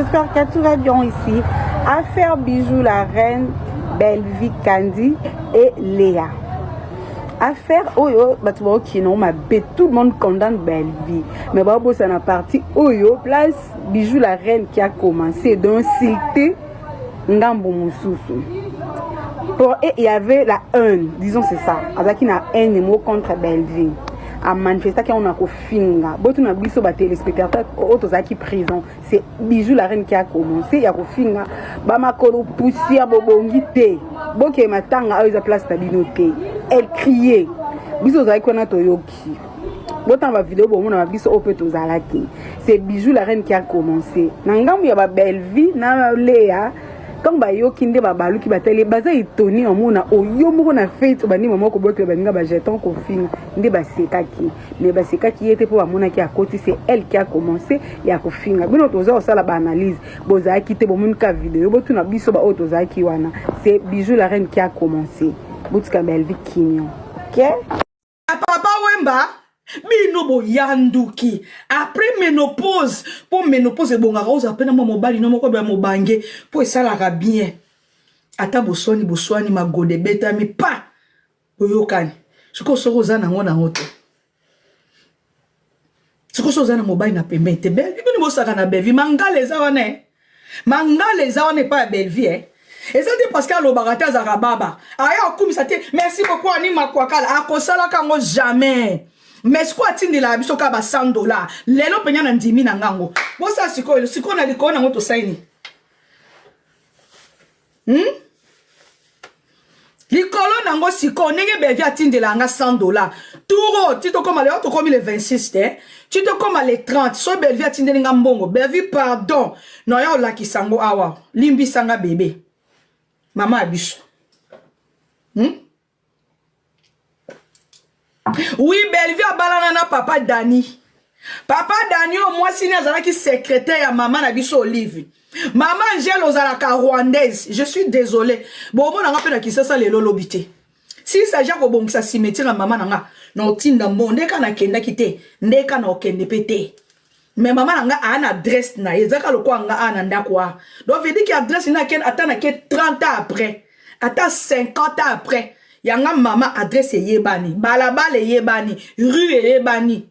j'espère que tout va bien ici. Affaire Bijou la reine, Belle-Vie Candy et Léa. Affaire Oyo, tout le monde condamne Belle-Vie. Mais c'est la partie Oyo, place Bijou la reine qui a commencé d'insulter Ngambo Moussousou. Et il y avait la haine, disons c'est ça, avec une haine contre Belle-Vie. À manifester qu'on a finga. Bon, tu as vu sur les téléspectateurs qui prison. C'est Bijou la reine qui a commencé. Il y a finga. Bama kolo poussière bobongité. Bon qui matanga à la place tabinoté. Elle criait. Bijou la reine qui a yoki. Bon dans la vidéo bon on a vu sur opé tozalaki. C'est Bijou la reine qui a commencé. Nangambu ya ba Belle-Vie na Léa. Quand bayo kinde babalu ki batele baza itoni omona oyo moko na fête bani mama ko boke baninga ba jeton ko fin nde ba sekaki mais ba sekaki était pour amona ki à côté c'est elle qui a commencé ya ko finga bino toza osala ba analyse boza kite bo mun ka vidéo bo tuna biso ba otoza ki wana c'est Bijou la reine qui a commencé butka Belle-Vie Kimio OK papa Wemba Bino bo yanduki après ménopause pour ménopause bon rose après na mobali no moko ba mobange pour ça la bien ata boswani ma gode beta mi pa boyokani siko sokoza na ngona ngoto siko sokoza na mobali na pembe te belle bino bosaka na Belle-Vie mangale za wane pas Belle-Vie et ça dit parce que le barata za baba aya okumisa te merci beaucoup ani makwakala akosala kango jamais. Mais ce qu'on de la biso ka ba $100 lelo penya na ndimi na ngango bo sa siko na liko na ngoto saini likolo na ngo siko nenge Belle-Vie atinde la nga $100 turo tito comme le to comme les 26 tito comme les 30 so Belle-Vie atinde nga mbongo Belle-Vie pardon no ya la kisango awa limbi sanga bébé mama abiso oui, Belle-Vie a balanana papa Dani. Papa Dani au moins si n'a qui secrétaire à maman na biso Olive. Maman Angèle ozalaka rwandaise. Je suis désolée. Bon bon nga pena ki ça les lolobité. Si ça ja ko bon ça cimetière à maman nga no tinda monde kana kenda kité. Ndeka na okende pété. Mais maman nga a une adresse na ezaka lokwa nga ana ndakwa. Donc veut dire que adresse na ken atana ke 30 ans après. Ata 50 ans après. Yanga mama adresse yebani, balabale yebani, rue yebani.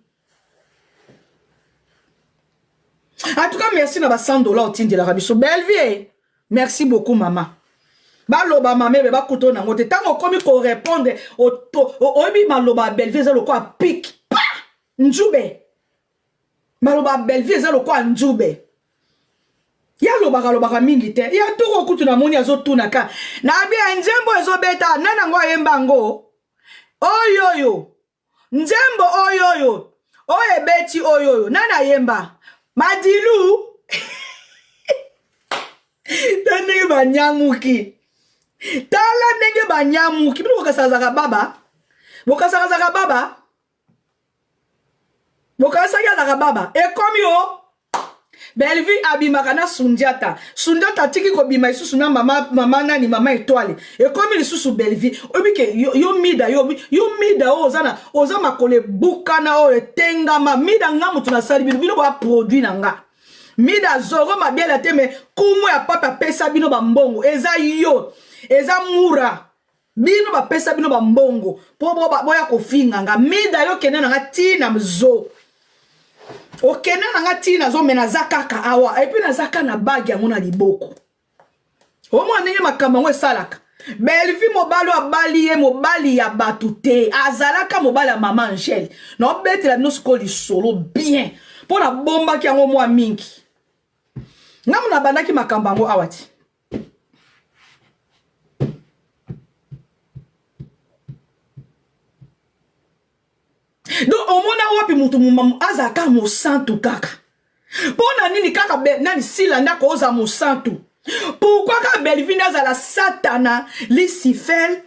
En tout cas, merci na ba $100 au tin de la rabiso. Belle-Vie. Merci beaucoup maman. Baloba mamé ba kuto na ngote tango komi ko répondre au obi maloba Belle-Vie za lokwa pic. Pa! Njube. Maloba Belle-Vie za lokwa njube. Ya lobaka mingi te ya toko kutu na moni azotuna ka na bia njembo ezobeta nana ngo yembango oyoyo njembo oyoyo oyebeti oyoyo nana yemba madilu tande banyamuki tala ndenge banyamuki bino bokasazaka baba ekomio Belle-Vie abimaka na Sundiata tiki ko bima isusu na mama nani mama étoile et comme il susu Belle-Vie obike yo mida oza makole bukana o tengama mida nga mutu na sali bino ba produit nanga mida zoro mabiela te me kumu ya papa pesa bino ba mbongo eza mura bino ba pesa bino ba mbongo po boya ko finga mida yo kenena nga tina mzo okena nanga tina zo mena zakaka awa et puis na zaka na bag ya mona liboko o mo ndenge makamba ngo salaka Belle-Vie mobali ya batute azalaka mobali ya mama Angèle no betela no skoli solo bien pona bomba ki yango mwa mingi ngamu na bandaki makamba ngo awati donc au mona wapi mutu mumamu azaka mo santu kaka pona nini kaka nani sila ndako oza mo santu pourquoi ka Belle-Vie nazala satana Lucifer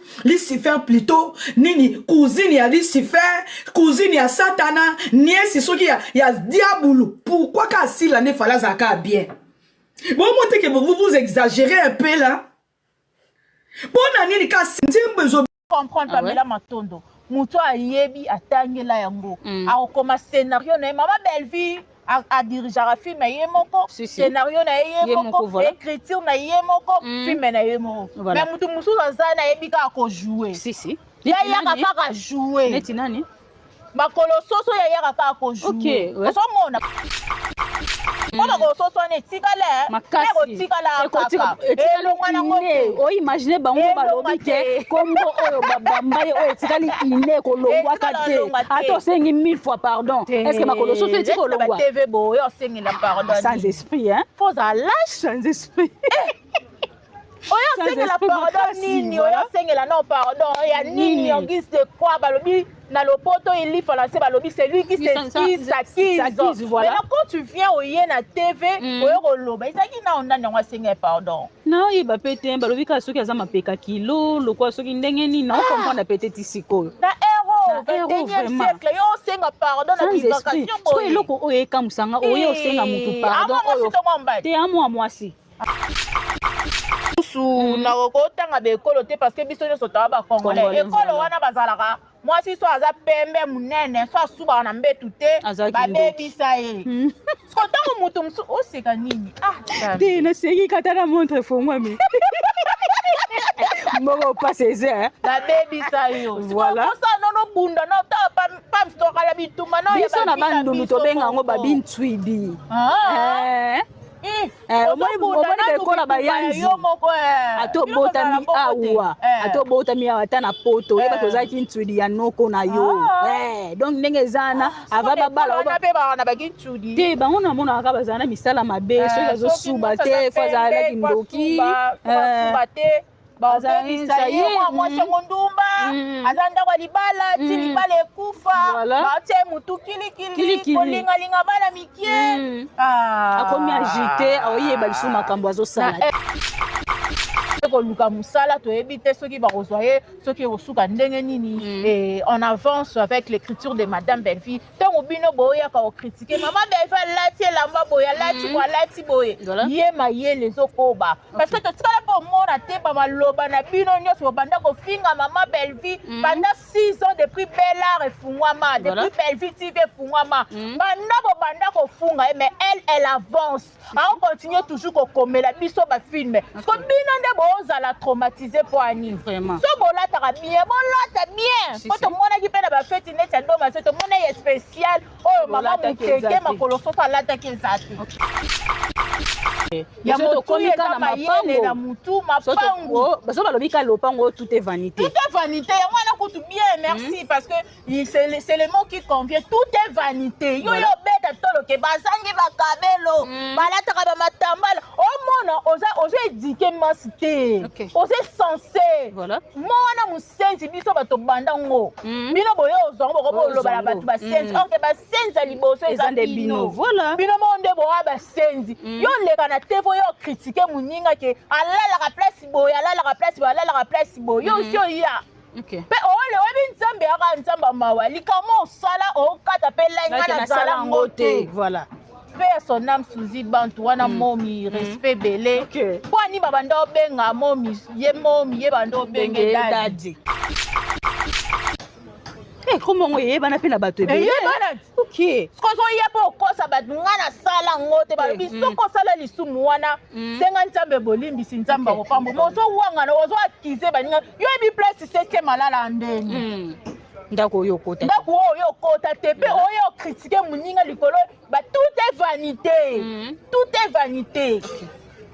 plutôt nini cousine ya Lucifer cousine ya satana niesi soki ya diabulu pourquoi ka sila ne fala zaka bien bon montre que vous exagérez un peu là pona nini ka nzembo zo comprendre Pamela Matondo muto ayebi atangela yango akokoma scénario na mama Belle-Vie a diriger un film na yemoko, scénario na yemoko, écriture na yemoko, film na yemoko. Mais mutu mususu azana yebika ko jouer. Si. Ya kaka jouer. Neti nani? Makolo soso ya kaka ko jouer. OK. So mona. Comment ko soso ne tikala? Makasi. Tikala kaka. Elongwana ngote. O imagine bango balobi ke kombo oyo babamba oyo tikali ine ko longwa kate. Ato sengi 1000 fois pardon. Est-ce que makolo soso eti ko longwa? TV bo yo sengi la pardon. Sans esprit hein? Faut à lâche sans esprit. Oyo sengi la pardon nini? Oyo sengi la non pardon. Ya nini en guise de quoi balobi? Na lopoto il français balobi c'est lui qui s'acquise voilà. Mais quand tu viens au yena TV oyo koloba ezaki na onda ndangwa senga pardon na yeba pete balobi ka soki aza mapeka kilo lokwa soki ndenge nini na comprendre peut-être sikoyo na héros 21e siècle yo senga pardon na évocation boye so eloko oyo ekamusanga oyo senga mutu pardon oyo te amo mwasi su na kokotanga bekolo te parce que biso nyonso tawa bakongolais ekolo wana bazalaka mwasi so aza pembe munene so asuba na mbetu te babebisa ye so ntango mutu mosu oseka nini te nasengi kata na montre fongwami moko paseze babebisa yo osala nono bunda na otala pamstokala bitumba biso na bandundu tobenga yango babintwidi omoni bekola bayanzi atobotami awa atobotami awa ata na poto oyeba tozalaki ntwidi ya noko na yo donc ndenge ezana ava babala te bango namonaka kaka bazala na misala mabe soki bazosuba te fo azalaki ndoki bazalisa ye mwasi yango ndumba aza ndako ya libala ti libala ekufa batie mutu kilikili kolingalinga bana mikie akomi agite aoyeba lisu makambo azosala koluka mosala toyebi te soki bakozwa ye soki ekosuka ndenge nini en avance avec l'écriture de madame Belleville ntango bino boyaka okritike mama Belleville alati elamba boye alati ko alati boye ye mayele ezokoba parce que totikala mpo omona te bamaloba na bino nyonso bobanda kofinga mama Belleville pendant 6 ans depuis Bellard efungwama depuis Belleville TV efungwama banda bobanda kofunga mais elle avance aokontinue toujours kokomela biso bafilme ko bino nde ozala traumatisé pour ani vraiment so bolata bien quand on mona ki pena ba fête net ya ndoma so to mona ye spécial oyo mama mukeke makolo so alata ki zati ya moto na mapango na mutu mapango baso balobi ka lopango tout est vanité ya mwana kutu bien merci parce que c'est le mot qui convient tout est vanité yo beta tolo ke bazangi bakabelo balataka ba matambala omona oza éduqué masité oza censé mwana musenzi biso bato bandango bino boyo ozango bokoloba na bato basenzi ok basenzi ya liboso eza nde bino bino monde boya basenzi yo leka na tevo yo critiqué muninga ke alalaka place boye alalaka place boye yo aussi oya pe ole webi nzambe aka nzamba mawa likamo osala okata pe lenga na zala ngote voilà pe son âme Suzy Bantu wana momi respect belé po ani babanda obenga momi ye banda obenge dadi comment on yeba na pe na bato ebele OK kozo ye po kosa bato ngana sala ngote ba biso ko sala lisumu wana senga nzambe bolimbisi nzamba ko pambo mozo wanga na ozo akize baninga yo ebi place 7e malala ndeni ndako oyo kota te pe oyo critiquer muninga likolo ba tout est vanité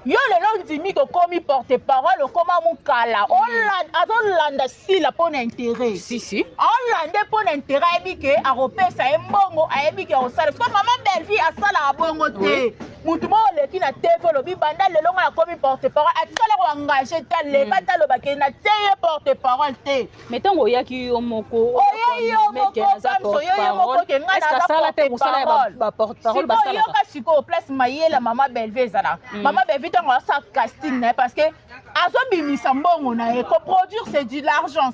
yo lelo ndimi ko komi porte-parole koma mukala azolanda sila pona intérêt si olande pona intérêt ebike aropesa embongo ayebike osala parce que mama Belleville asala abongo te mutu mo leki na TV lobi banda lelo na komi porte-parole atikala ko engager ta le bata lo bakena teye porte-parole te metango yaki yo moko porte-parole siko place mayela mama Belleville ezala mama Belleville ntango asa casting na ye parce que azobimisa mbongo na ye coproduire c'est de l'argent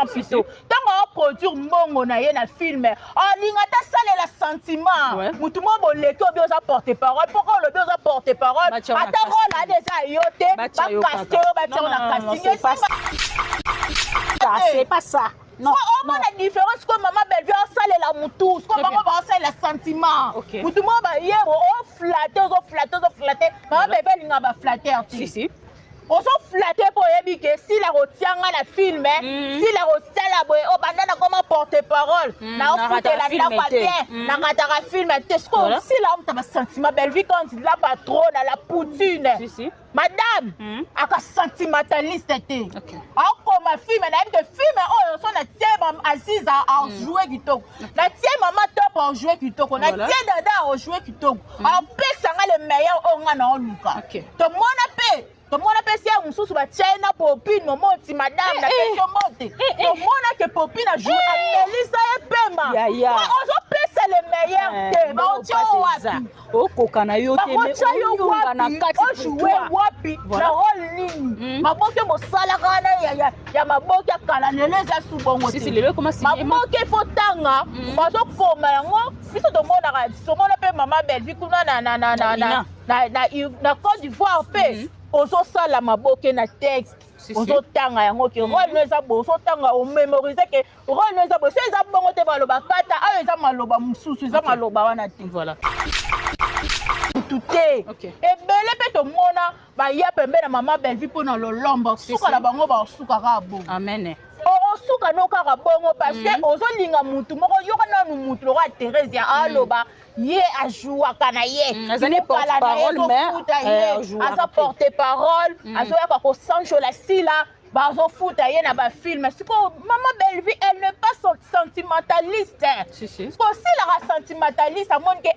plutôt ntango aproduire mbongo na ye na film alinga ta salela sentiment mutu mo boleki obi oza porte-parole pourquoi olobi oza porte-parole ata role ade eza yo te bakaste oyo batia na casting c'est pas ça Non. On a différence comme maman belle vie on sale la moutou, comme maman va sale la sentiment. Moutou moi ba hier on flatter. Maman belle vie nga ba flatter. Si. On s'en flatté pour que si la retient la film, si la retient la boy, oh bandana comment porter parole, na on fout la vida pas bien, na katara film, est-ce que si là on t'a sentiment belle vie quand il la patronne à la poutine. Si. Madame, à ka sentimentaliste était. Alors comme ma fille, mais de film, oh on a tiens assise à jouer qui toque. La tiens maman top à jouer qui toque. On a tiens dada à jouer qui toque. En paix ça le meilleur on a dans Luka. Tout le monde a paix. Tout le monde a passé à un sous la China popine, mon moti, madame, la question monte. Tout le monde a que popine a joué à Melissa et Pema. On a passé les meilleurs. On tient au wapi. Oh, kokana yo te me oyunga na kati pour toi. Wapi, la rôle ligne. Ma boque mo sala kana ya ma boque kala neleza subongo. Si le comment c'est. Ma boque fotanga, ma zo forma yango. Biso to mona ka, to mona pe mama belle vie kuna na Côte d'Ivoire pe. Ozo sala maboke na texte ozo tanga yango ke rôle neza bo ozo tanga o mémoriser ke rôle neza bo c'est ça bongo te baloba kata ayo eza maloba mususu eza maloba wana te voilà tuté et belé pe to mona ba ya pembe na mama belle vie pona lolomba suka la bango ba suka ka bo amen suka no kaka bongo parce que ozo linga mutu moko yoka nanu mutu lo Thérèse ya aloba ye a joué kana ye azali porte-parole mais asa porte-parole azo ya ko sancho la sila bazo futa ye na ba film siko mama belle vie elle n'est pas sentimentaliste si siko si la sentimentaliste amone que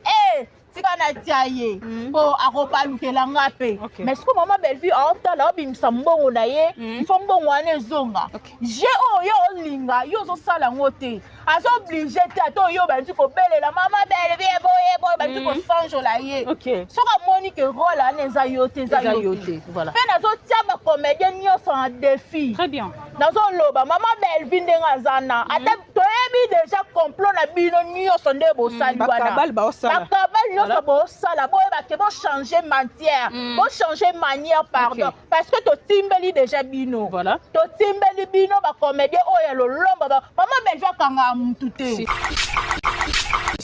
tika na tiaye po akobalukela ngape mais siko mama belle vie ontala obimisa mbongo na ye ifo mbongo wana ezonga je oyo olinga yo zo sala ngote azo obligé te ato yo bandi ko belela mama belle vie boye bandi ko sanjo la ye soka moni que rôle ane eza yo te voilà pe nazo tia ba comédien nyonso en défi très bien nazo loba mama belle vie ndenga zana ata toyebi déjà complot na bino nyonso nde bosali wana bakabal nyonso bosala boyeba ke bo changer matière bo changer manière pardon parce que to timbeli déjà bino voilà to timbeli bino ba comédien oyo lolomba mama belle vie kanga mutu te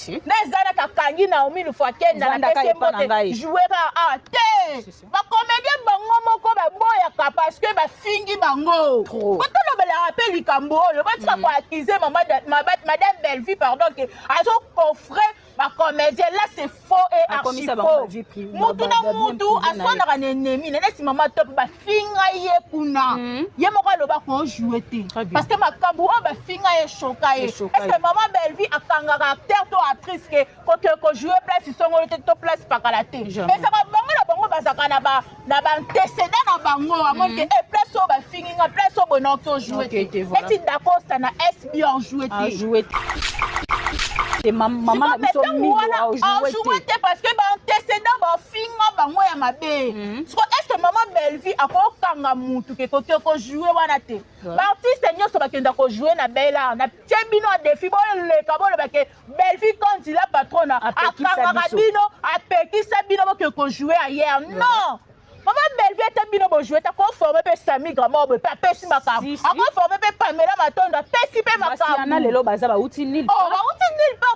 nezana kakangi na ominu fois kenda na pese mbote jouer ba te ba comédien bango moko ba boyaka parce que ba fingi bango koto bela rappel likambo oyo batika ko accuser madame belle vie pardon que azo coffrer ba comédien là c'est faux et archi faux mutu na mutu asona ka ennemi nesi mama top ba finga ye kuna ye moko loba ko jouer te parce que makambo o ba finga ye choka ye est-ce que mama belle vie akanga acteur to actrice que ko jouer place songo to place pakala te mais ça va bango na bango bazaka na ba antécédent na bango amone que place o ba finga place o bono to jouer te eti d'accord ça na SB en jouer te et maman na biso mingi a joué parce que ba antécédent ba finga bango ya mabe est-ce que maman belle vie akokanga mutu ke ko jouer wana te ba artiste nyonso bakenda ko jouer na bela na tiebino a défi bo le kabolo ba ke belle vie quand il a patrona akanga bino apekisa bino ko jouer ailleurs non maman belle vie était bino bo jouer ta ko former pe Sami Gramo bo pa pesi makam ako former pe Pamela Matondo pesi pe makam ana lelo baza ba uti nil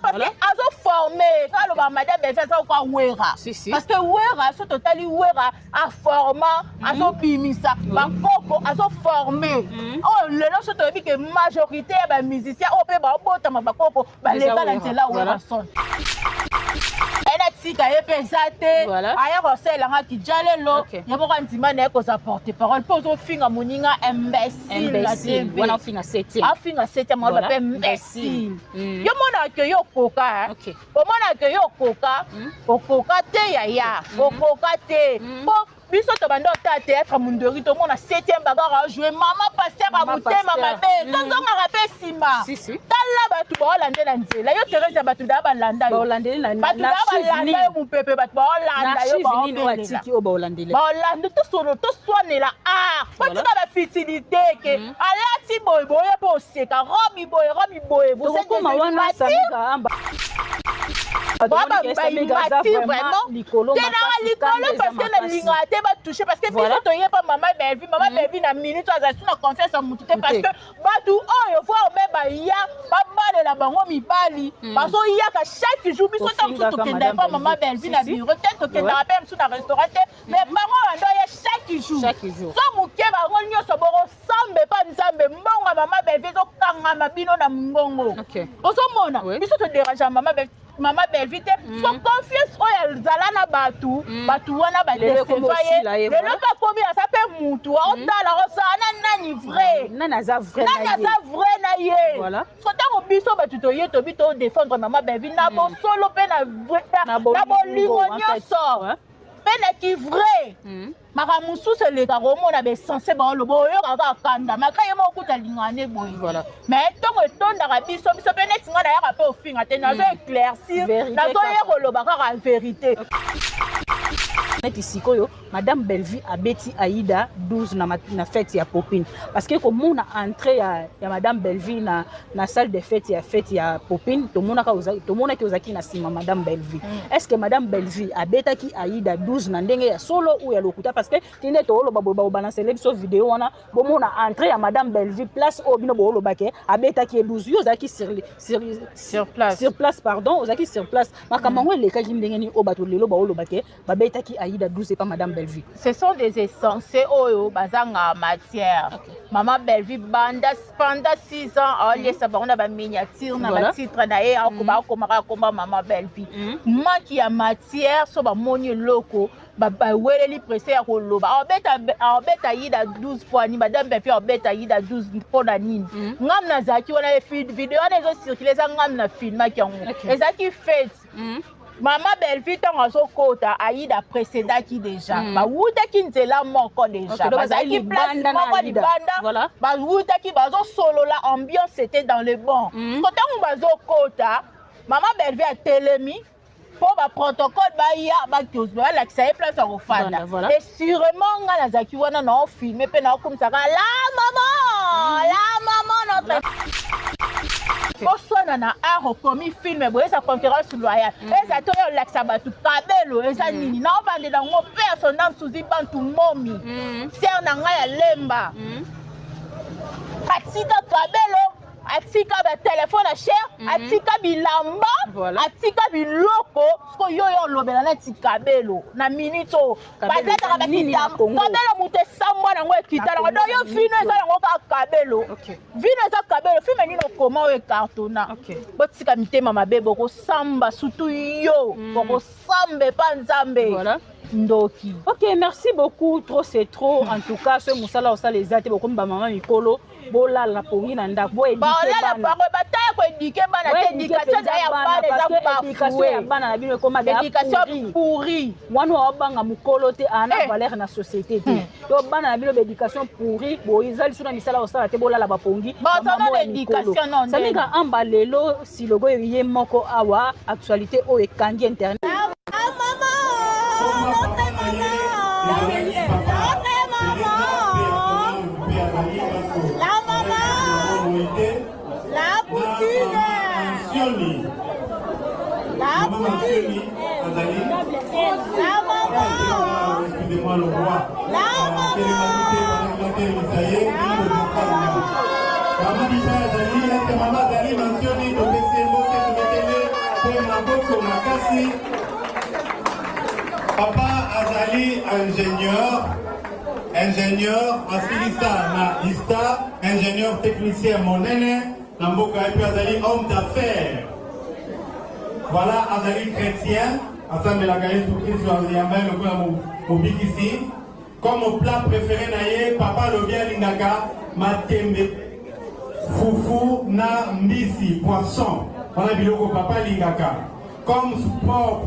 parce que azo former quand le madame belle vie ça ko wera parce que wera so totali wera a forma azo bimisa ba koko azo former oh lelo so to bi que majorité ba musicien o pe ba bota ma ba koko ba leka na nzela wera son ena tika ye pesate aya ko sela ngaki jalelo yabo ka nzima na ko za porte parole po zo finga moninga imbécile la TV wana finga 7e afinga 7e mo ba pe imbécile yo mona ke yo koka o mona ke yo koka o koka te ya o koka te po biso to bando ta théâtre mundori to mona 7e bagarre a jouer maman pasteur a mutema mabe tonzonga rapé sima tala batu ba olande na nzela yo Thérèse batu da ba landa ba olande na landa mu pepe batu ba olanda yo ba olande ba olande ba olande to solo to soanela batu ba futilité ke alati boy boy po seka robi boy vous êtes wana Sami amba vraiment likolo parce que na linga te ba toucher parce que biso to yeba maman Belvi na minute azasi na confiance en mutu te parce que batu oyo fois omeba ya ba balela bango mibali bazo yaka chaque jour biso ta mutu to kenda pa maman Belvi na bureau te to kenda pa mutu na restaurant te mais bango ando ya chaque jour so muke bango nyonso boro sambe pa nzambe mbonga maman Belvi zo kanga mabino na mbongo ozo mona biso to dérange maman Belvi te so confiance oyo zala na batu wana ba décevaye lelo ka komi asa pe mutu otala osana nani vrai nani za vrai na ye voilà so tango biso batu to ye to bito défendre maman Belvi na bo solo pe na bolingo nyonso pe na ki vrai maka mususu eleka komona besensé baoloba oyokaka kanda maka ye mokuta lingane boye mais ntongo etondaka biso pe neti nga nayaka mpe ofinga te nazo éclaircir nazoye koloba kaka vérité neti sikoyo madame Belvi abeti Aïda 12 na fête ya Popine parce que komona entrée ya madame Belvi na salle de fête ya Popine tomona ki ozaki na sima madame Belvi est-ce que madame Belvi abetaki Aïda 12 na ndenge ya solo ou ya lokuta parce que tinde to oloba bo balancer biso vidéo wana bomona entrée ya madame Belvi place au bino bo oloba ke abetaki 12 yo ozaki sur place pardon ozaki sur place makamango elekaki ndenge ni obato lelo ba oloba ke babetaki Aïda 12 et pas madame Belvi. Ce sont des essences oyo bazanga matière. Maman Belvi banda pendant 6 ans on laisse ba on a ba miniature na ba titre na e akoba komba maman Belvi. Manki ya matière so ba moni loko ba weleli pressé ya koloba. Obeta Aïda 12 fois ni madame Belvi obeta Aïda 12 pona nini. Ngam na zaki wana vidéo na zo circuler za ngam na film ki yango. Ezaki fait Maman Belvi tant so kota Aïda précédaki déjà ba wutaki nzela moko déjà bazaki banda moko di banda voilà ba wutaki bazo solo la ambiance c'était dans le bon kota mu bazo kota Maman Belvi a telemi pour ba protocole ba ya ba kyozba la ça est place au fanda et sûrement nga nazaki wana na filmer pe na komisa la maman notre Oswana na aro komi film boye sa conférence loyale eza to yo laksa batu kabelo eza nini na obande na ngo personnel suzi bantu momi ser na nga ya lemba atika kabelo atika ba téléphone cher atika bilamba atika biloko ko yo lobela na tikabelo na minito bazata ka bakita kabelo mute samwa na ngo ekita na do yo vino eza na ngo ka kabelo vino eza kabelo filme nino koma o cartona botika mitema mabebo ko samba surtout yo ko sambe pa nzambe voilà ndoki. Ok, merci beaucoup. Trop c'est trop. En tout cas, ce musala osa les ate beaucoup ba maman mikolo bola la pongi na ndak bo éduquer bana. Ba la bataille ko éduquer bana te éducation ya bana za pas éducation ya bana na bino koma da éducation pourri. Wanu obanga mukolo te ana valeur na société te. Yo bana na bino éducation pourri bo izali suna misala osa te bola la ba pongi. Ba na éducation non. Ça mika amba lelo si logo yé moko awa actualité o ekangi internet. Excusez-moi le roi. Papa Azali ingénieur asilisa na ISTA, ingénieur technicien monene, Namboka et puis Azali homme d'affaires. Voilà Azali chrétien, ensemble la gaïe tout Christ sur Yamel au ici. Comme au plat préféré naïe, papa le bien lingaka, matembe, foufou na mbisi, poisson. Voilà biloko papa lingaka. Comme sport.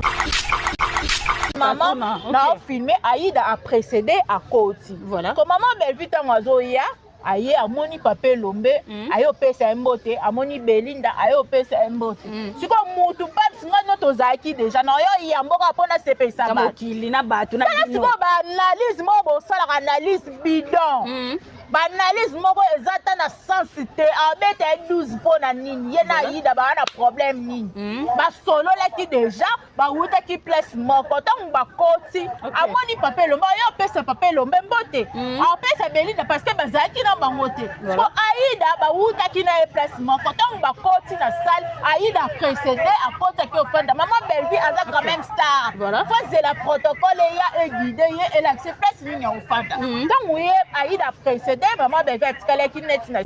Maman n'a filmé Aïda a précédé à Koti. Voilà. Comme maman Belvi Tangazoya, aye amoni Papé Lombe, aye opesa mbote, amoni Belinda, aye opesa mbote. Si comme mutu pas nga noto zaki déjà na yo yamboka pona sepesa ba. Kamokili na batu na bino. Ba analyse mo bo sala analyse bidon. Banalise moko ezata na sensité abete 12 po na nini ye na yida ba na problème nini ba solo la ki déjà ba wuta ki place moko tant ba koti amoni papelo ba yo pesa papelo mbembote a pesa Belinda parce que bazaki na bangote ko aida ba wuta ki na place moko tant ba koti na salle aida précédé à kota ki ofanda maman Belvi aza quand même star voilà faut la protocole ya e guider et l'accepter place nini ofanda tant oui aida précédé maman Belvi atikala ki net na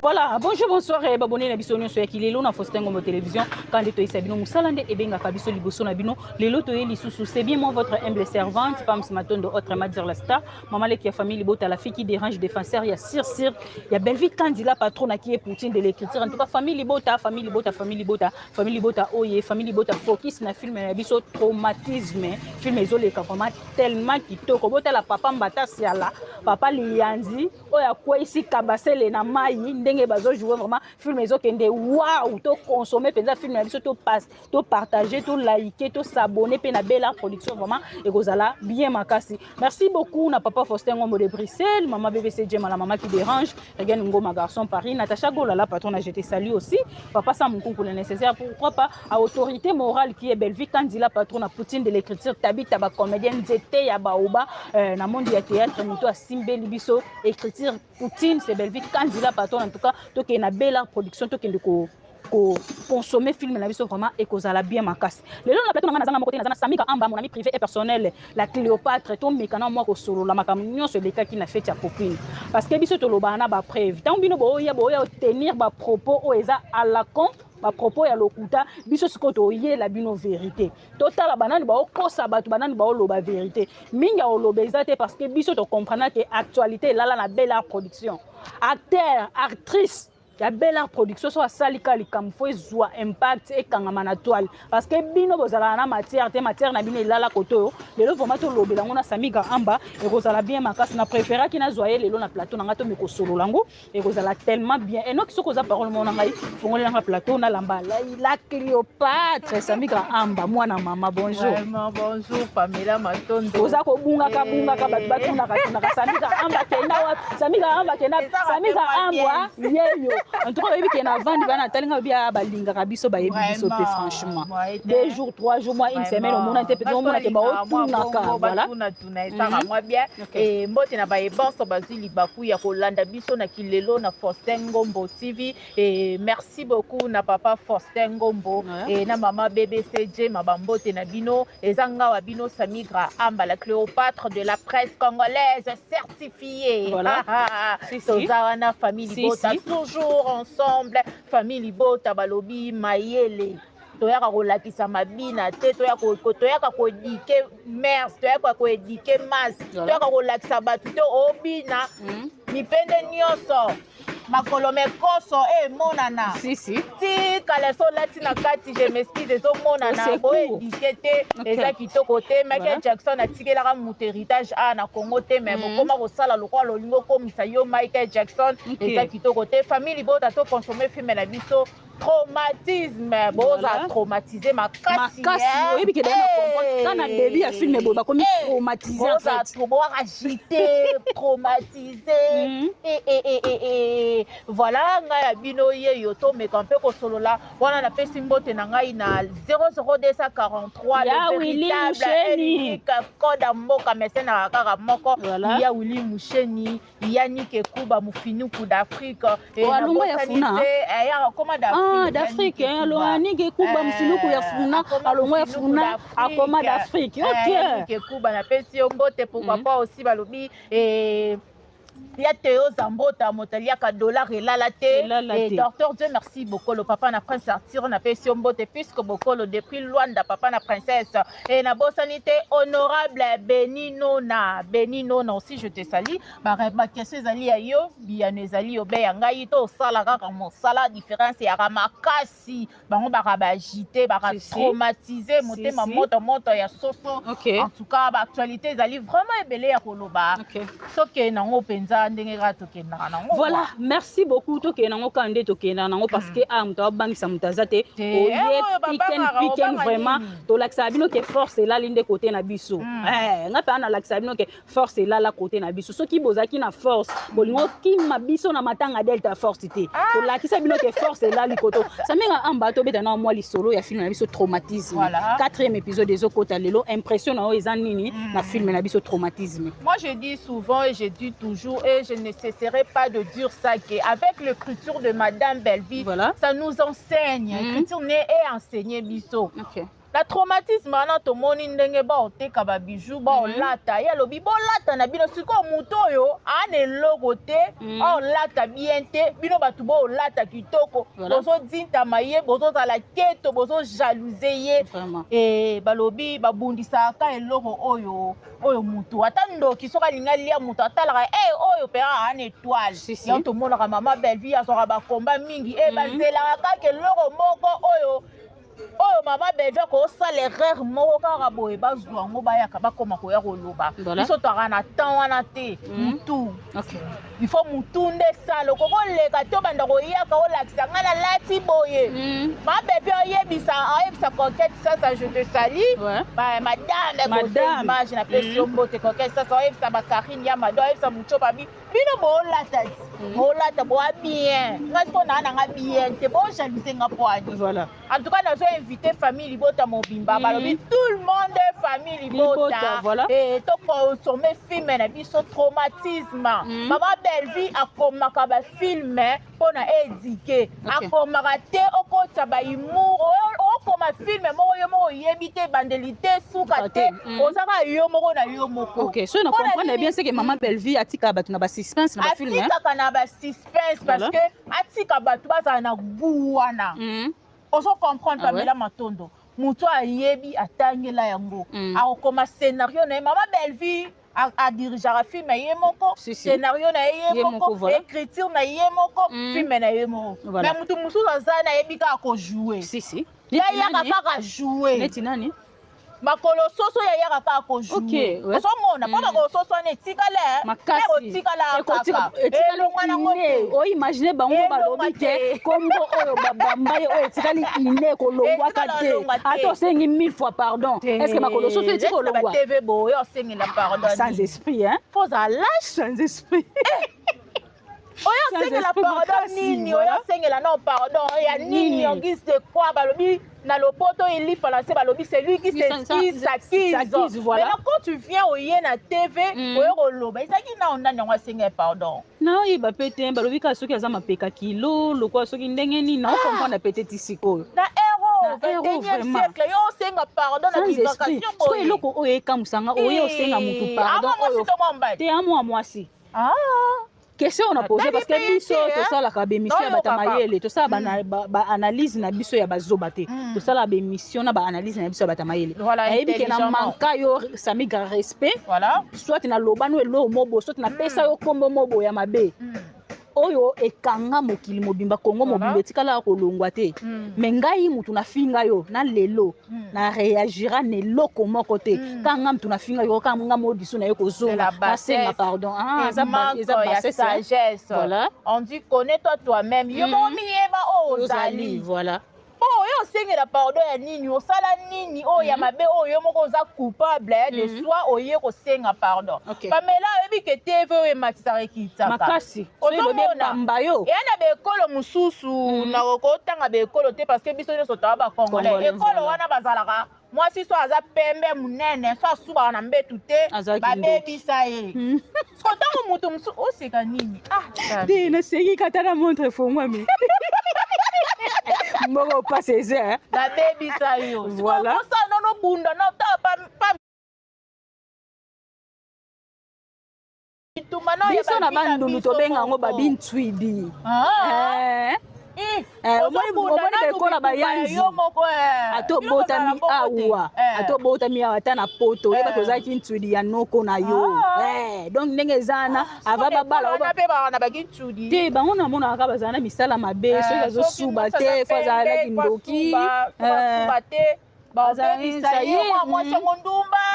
Voilà, bonjour, bonsoir, et abonnez à Bissonio sur Yakilelo, na Faustin Ngombo Télévision, quand les toys sabino Moussalande et Benga Kabiso Liboso Nabino, les lotoyés Lissoussou, c'est bien moi votre humble servante, Pam Smaton de Autre Madir la Star, Maman qui a famille Bota, la fille qui dérange défenseur, il y a Sir, il y a Belvi Candila, patronne qui est Poutine de l'écriture, en tout cas, famille Bota, famille Bota, famille Bota, famille Bota, Oye, famille Bota, focus, na film, Bisso traumatisme, film Zolé, vraiment tellement qui toko, Bota la papa Mbata Siala, papa Lianzi, Oya quoi ici, Kabasele, na Maï, Ndenge Bazo jouer vraiment film les autres waouh to consommer peut-être film les autres passe to partager to liker to s'abonner pe na belle production vraiment et gozala bien makasi merci beaucoup na papa Faustin Ngombo de Bruxelles maman BBC Jema la maman qui dérange regarde Ngoma garçon Paris Natacha Gola la patronne je te salue aussi papa ça mon concours nécessaire pourquoi pas à autorité morale qui est Belvi Candila patronne à Poutine de l'écriture tabita ba comédienne zete ya baoba na monde ya théâtre mito a Simbeli biso écriture Poutine c'est Belvi Candila patronne en tout cas donc il y a une belle production donc il consommer film na biso vraiment et kozala bien makasi lelo na plateau na côté na Samika Amba mon ami privé et personnel la Cléopâtre to mekana moi ko solo la makamnyo se leka ki na fête ya copine parce que biso to lobana ba preuve tant bino boya tenir ba propos o eza à la con ba propos ya lokuta biso sikoto ye la bino vérité total la banane ba okosa batu banane ba loba vérité minga o lobeza te parce que biso to comprendre que actualité là la belle production acteur actrice la belle production soit salika likam faut zoa impact et kangama na toile parce que bino bozala na matière na bino lala koto lelo vraiment to lobela ngona Samika Amba et bozala bien makasi na préféra ki na zoyer lelo na plateau na ngato meko solo lango et bozala tellement bien et non ki soko za parole mona ngai fongole na plateau na lamba la Cléopâtre Samika Amba mwana mama bonjour vraiment bonjour Pamela Matondo oza ko bunga ka batu na Samika Amba kenda wa Samika Amba kenda Samika Amba yeyo en tout cas baby qui na vendre bana talinga bia balinga kabiso ba yebi biso te franchement 2 jours 3 jours moi une semaine au monde peut on mona ke ba otunaka voilà tuna esanga moi bien et mbote na ba ebonso bazili baku ya kolanda biso na kilelo na Faustin Ngombo TV et merci beaucoup na papa Faustin Ngombo et na maman BBC J mabambote na bino ezanga wa bino Samika Amba la Cléopâtre de la presse congolaise certifiée voilà Tozawana famille Bota toujours ensemble famille Bota balobi mayele toyaka kolakisa mabina te toyaka kodike mers toyaka kodike mas toyaka kolakisa batu te obina mipende nyonso makolo mekoso monana si ti kaleso lati na kati je m'excuse ezomonana boedike te eza kitoko te Michael Jackson atikelaka moto héritage na Congo te me bokoma kosala lokola lolingo komisa yo Michael Jackson eza kitoko te famille Bota to consommer film na biso traumatisme boza traumatisé makasi oui que dans na début ya film boba comme traumatisé en fait boa agité traumatisé et voilà nga ya bino ye yoto mais quand peu ko solola wana na pesi mbote na ngai na 00243 le véritable unique code mboka mesena kaka moko ya Willy Musheni ya Nike Kuba mufinuku d'Afrique et na Funa ya koma d'Afrique alors Nike Kuba mufinuku ya Funa alongo ya Funa akoma d'Afrique OK Nike Kuba na pesi mbote pourquoi pas aussi balobi et ya Théo Zambota motaliaka dollar elala te et docteur Dieu merci Bokolo papa na prince Arthur na pesi mbote puisque Bokolo depuis Luanda papa na princesse et na bosanité honorable Benino aussi je te salue ba question ezali ya yo biano ezali yo be ya ngai to sala kaka mosala différence ya makasi bango ba agité ba traumatiser motema moto ya soso en tout cas ba actualité ezali vraiment ebele ya koloba soke nango voilà merci beaucoup to kenango kande to kenango parce que amto bangisa mutazate piken vraiment to laksa bino ke force là linde côté na biso nga pa na laksa bino ke force là la côté na biso soki bozaki na force bolingo ki mabiso na matanga delta force te to lakisa bino ke force là likoto ça menga amba to beta na moi li solo ya film na biso traumatisme 4e épisode des okota lelo impression na o ezanini na film na biso traumatisme. Moi je dis souvent et je dis toujours et je ne cesserai pas de dire ça qu'avec l'écriture de Madame Belleville, ça nous enseigne. L'écriture n'est enseignée biso. La traumatisme ana to moni ndenge ba oteka ba bijou ba olata ya lobi bo lata na bino siko muto yo ane logo te o lata bien te bino batu bo olata kitoko bozo dinta maye bozo za la keto bozo jalouser ye et balobi babundisa ka eloko oyo mutu atando kisoka lingali ya mutu atalaka oyo pe ane étoile ya to mona ka Mama Belleville asoka ba komba mingi bazela ka ke loko moko oyo Mama Belleville ko sala erreur moko kaka boye bazwa ngo bayaka bakoma ko ya koloba biso to kana temps wana te mutu il faut mutu nde sala ko leka to banda ko yaka o lakisa ngana lati boye Mama Belleville oyebisa conquête ça je te salue madame image na pression bote conquête ça oyebisa ba Karine ya mado oyebisa mucho babi bino bo lata bo bien ngasko na nga bien te bo jalouser nga poani voilà en tout cas nous invité famille Libota Mobimba balobi tout le monde famille Libota et to consommer film na biso traumatisme Mama Belleville akomaka ba film pona éduquer akomaka te okota ba humour okoma film moko yebite bandelité suka te osaka yo moko na yo moko. OK so na comprendre bien c'est que Mama Belleville atika batu na ba suspense na ba film atika na ba suspense parce que atika batu baza na buwana oso comprendre Pamela Matondo mutu ayebi atangela yango akoma scénario na Mama Belleville a dirigeara film na ye moko scénario na ye moko écriture na ye moko film na ye moko mais mutu mususu aza na yebi kaka ko jouer ya kaka jouer neti nani makolo soso ya yaka kaka ko jouer oso mona pona ko soso ne tikala makasi tikala kaka elongwana ngote o imagine bango balobi te kombo oyo babamba ye oyo tikali ine ko longwa kate ato sengi 1000 fois pardon est-ce que makolo soso eti ko longwa TV bo yo sengi la pardon sans esprit hein faut à lâche sans esprit oyo sengi la pardon nini oyo sengi la non pardon ya nini en guise de quoi balobi na lopoto il lit français balobi c'est lui qui s'accuse voilà. Mais là, quand tu viens au yena TV oyo loba ezaki na onda nyangwa sengi pardon na oyiba pete balobi ka soki aza mapeka kilo lokwa soki ndenge nini na comprendre peut-être isiko na héros siècle yo senga pardon na divagation boye eloko oyo ekamusanga oyo senga mutu pardon oyo te amo amwasi question on a posé parce que biso to sala ka be mission ba tamayele to sala ba analyse na biso ya bazoba te to sala be mission na ba analyse na biso ya batamayele et bi ke na manka yo sami grand respect voilà soit na lobano elo mobo soit na pesa yo kombo mobo ya mabe oyo ekanga mokili mobimba Kongo mobimba etikala kolongwa te mais ngai mutu na finga yo na lelo na réagira ne loko moko te kanga mutu na finga yo kanga modiso na yo kozonga basenga pardon sagesse voilà on dit connais-toi toi-même yo momieba ozali. Voilà. Oh, yo sengela pardon ya nini, osala nini, oh ya mabe, oh yo moko oza coupable de soi, oye ko senga pardon. Pamela yebi ke TV e matisa rekitaka. Makasi. Ozomona mbayo. Ya na be ekolo mususu na kokotanga be ekolo te parce que biso nyonso taba ba congolais. Ekolo wana bazalaka mwasi so aza pembe munene so asuba na mbetu te babebisa ye. Sotango mutu musu oseka nini? Ah, di na seki katana montre fongwa mi. Mboko passe ça. Babebisa yo. Voilà. Ça non bunda non ta pas biso na bandundu tobenga ngo babintwidi. Omoni bekola bayanzi atobotami awa atobotami awa ata na poto oyeba tozalaki ntwidi ya noko na yo donc ndenge ezana ava babala te bango namonaka bazala na misala mabe soki bazosuba te fo azalaki ndoki bazalisa ye mwasi ngondumba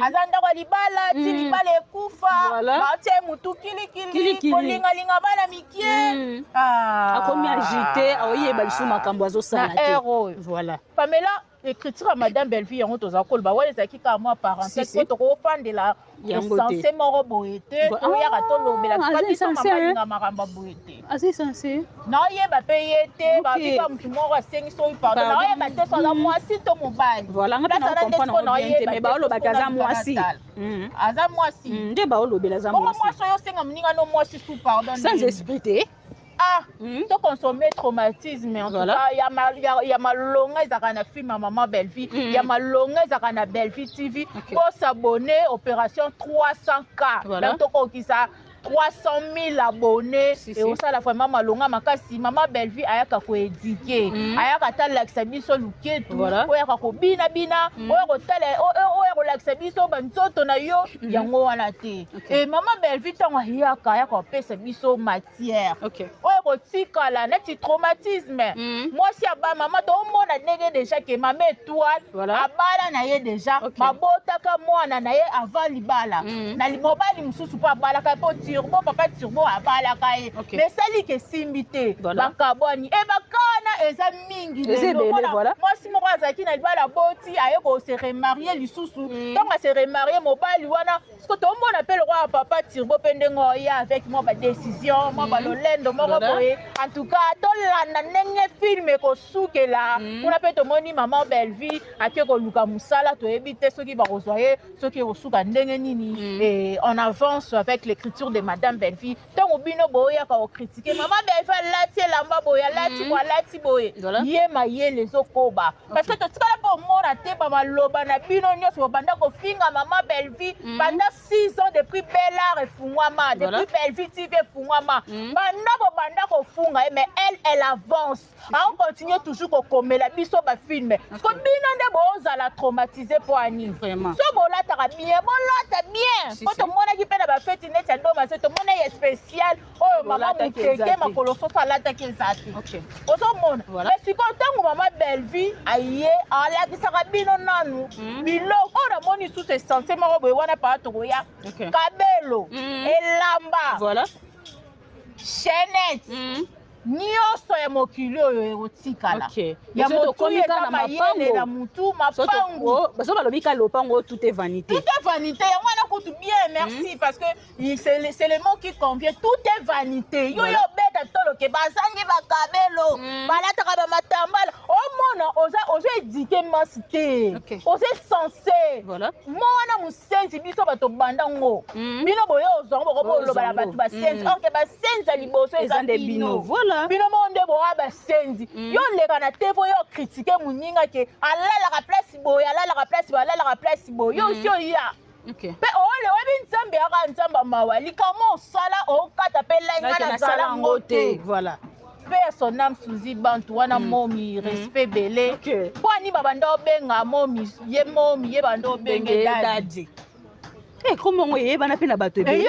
azanda kwa libala ti libala ekufa batie mutu kilikili kolingalinga bana mikie akomi agité aoyeba lisu makambo azosala te voilà Pamela écriture à Madame Belleville yango toza koloba wala ezalaki kaka mwa parenthèse po tokofandela sensé moko boye te toyaka tolobela biso mamalinga makambo boye te assez sensé naoyeba mpe ye te babika mutu moko asengisi oyo pardon naoyeba te soza mwasi to mobali voilà nga mpe naokomprendre bien te mais baolobaka aza mwasi aza mwasi nde baolobela aza mwasi mwasi oyo osenga moninga no mwasi sous pardon sans esprit te to consommer traumatisme en tout cas il y a malonga ezaka na film à Maman Belleville il y a malonga ezaka na Belleville TV pour s'abonner opération 300K donc to kokisa 300 000 abonnés et au ça la fois Maman Longa makasi Maman Belleville ayaka ko éduquer ayaka talakisa biso luketu oyaka ko bina oyako tala oyako lakisa biso banzoto na yo yango wana te et Maman Belleville tango ayaka pesa biso matière oyako tikala neti traumatisme moi si aba maman to mona ndenge déjà que maman étoile abala na ye déjà mabotaka mwana na ye avant libala na limobali mususu pa abala ka po turbo papa turbo abala kaye mais sali ke simbité bakaboni e bakana eza mingi voilà moi si moko azaki na libala boti aye ko se remarier lisusu donc se remarier mobali wana parce que to mona pe le roi papa turbo pendengo ya avec moi ba décision moi ba lolendo moko boye en tout cas to landa ndenge film ko sukela kuna pe to moni Maman Belleville ake ko luka musala to ebite soki ba kozoye soki ko suka ndenge nini et on avance avec l'écriture de Madame Belleville tant obino boya ka critiquer Maman Belleville lati lamba boya lati kwa lati boye ye maye les okoba parce que to tikala po mona te ba maloba na bino nyoso banda ko finga Maman Belleville pendant 6 ans depuis Bellard et Fungwama depuis Belleville TV Fungwama banda ko funga mais elle avance on continue toujours ko komela biso ba film parce que bino nde boza la traumatisé pour ani vraiment so bola ta bien ko to mona ki pe na ba fête net ya ndoma se to mona ye spécial oh maman mukeke makolo so sala ta ke zati ozo mona mais si ko tango Maman Belleville aye ala ki saka bino nanu biloko na moni sous ce sensé moko boye wana pa to ya kabelo elamba voilà chaînette nyonso ya mokili oyo ekotikala ya motu eza mayele na mutu mapangu baso balobi ka lopango tout est vanité yango wana kutu bien merci parce que c'est le mot qui convient tout est vanité yo yo beta toloke bazangi bakabelo balataka bamatambala omona oza éduqué masi te oza censé mo wana mosenzi biso bato bandango bino boye ozwango bokoboloba na bato basenzi orke basenzi ya liboso eza nde bino bino monde boa basenzi yo leka na tevo yo critiquer muninga ke alalaka place boye yo sio ya pe ole webi nzambe aka nzamba mawa likamo osala okata pe lenga na sala ngote voilà pe son âme Suzy Bantu wana momi respect belé po ani babanda obenga momi ye banda obenge dadi comment on est bana pe na bato ebele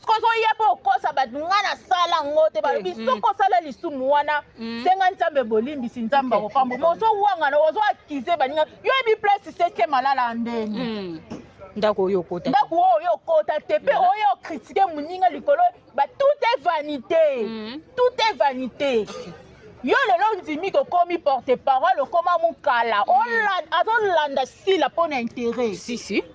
skozo ye po kosa bato ngana sala ngote ba biso ko sala lisumu wana senga nzambe bolimbisi nzamba ko pambo mozo wanga na ozo akize baninga yo ebi place 7e malala ndeni ndako oyo kota te pe oyo critiquer muninga likolo ba tout est vanité yo lelo ndimi kokomi porte parole okoma mukala azolanda sila mpona intérêt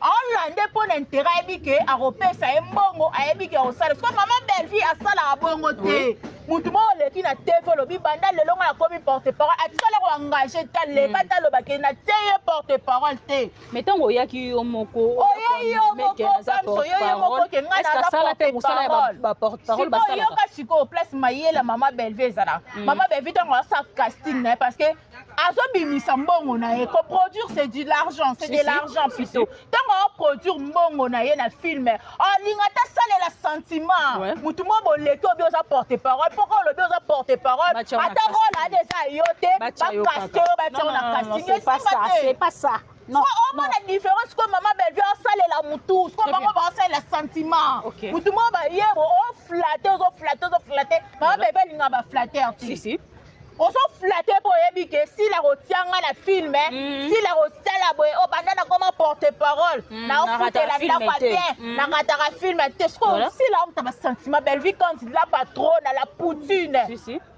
olande mpona intérêt ayebi ke akopesa ye mbongo ayebi ke akosala siko mama Belle-Vie asalaka bongo te mutu moko oleki na tv olobi banda lelo nga nakomi porte parole atikala koengage ta leba taloba ke na tie ye porte parole te mais ntango oyaki yo moko oyeyi yo moko ke ngai naza porte parole sikoyoka sikoyo place mayela mama Belle-Vie ezala mama Belle-Vie ntango asala casting na ye parce que azobimisa mbongo na ye coproduire c'est de l'argent c'est de l'argent plutôt ntango aproduire mbongo na ye na film alinga tasalela sentiment mutu mo boleki obi oza porte parole pourquoi olobi oza porte parole ata role ade eza yo te bacaste oyo batiao na casting c'est pas ça non on a différence comme maman Belle-Vie osalela mutu comme bango baosalela sentiment mutu mo bayebo oflatte maman Belle-Vie alinga baflatter te ozo flatte po yebi ke si la rotianga na film si la rosala boye o banda na koma porte parole na ofutela ndako bien na kataka film te sko si la on taba sentiment Belle-Vie quand la patronne la poutine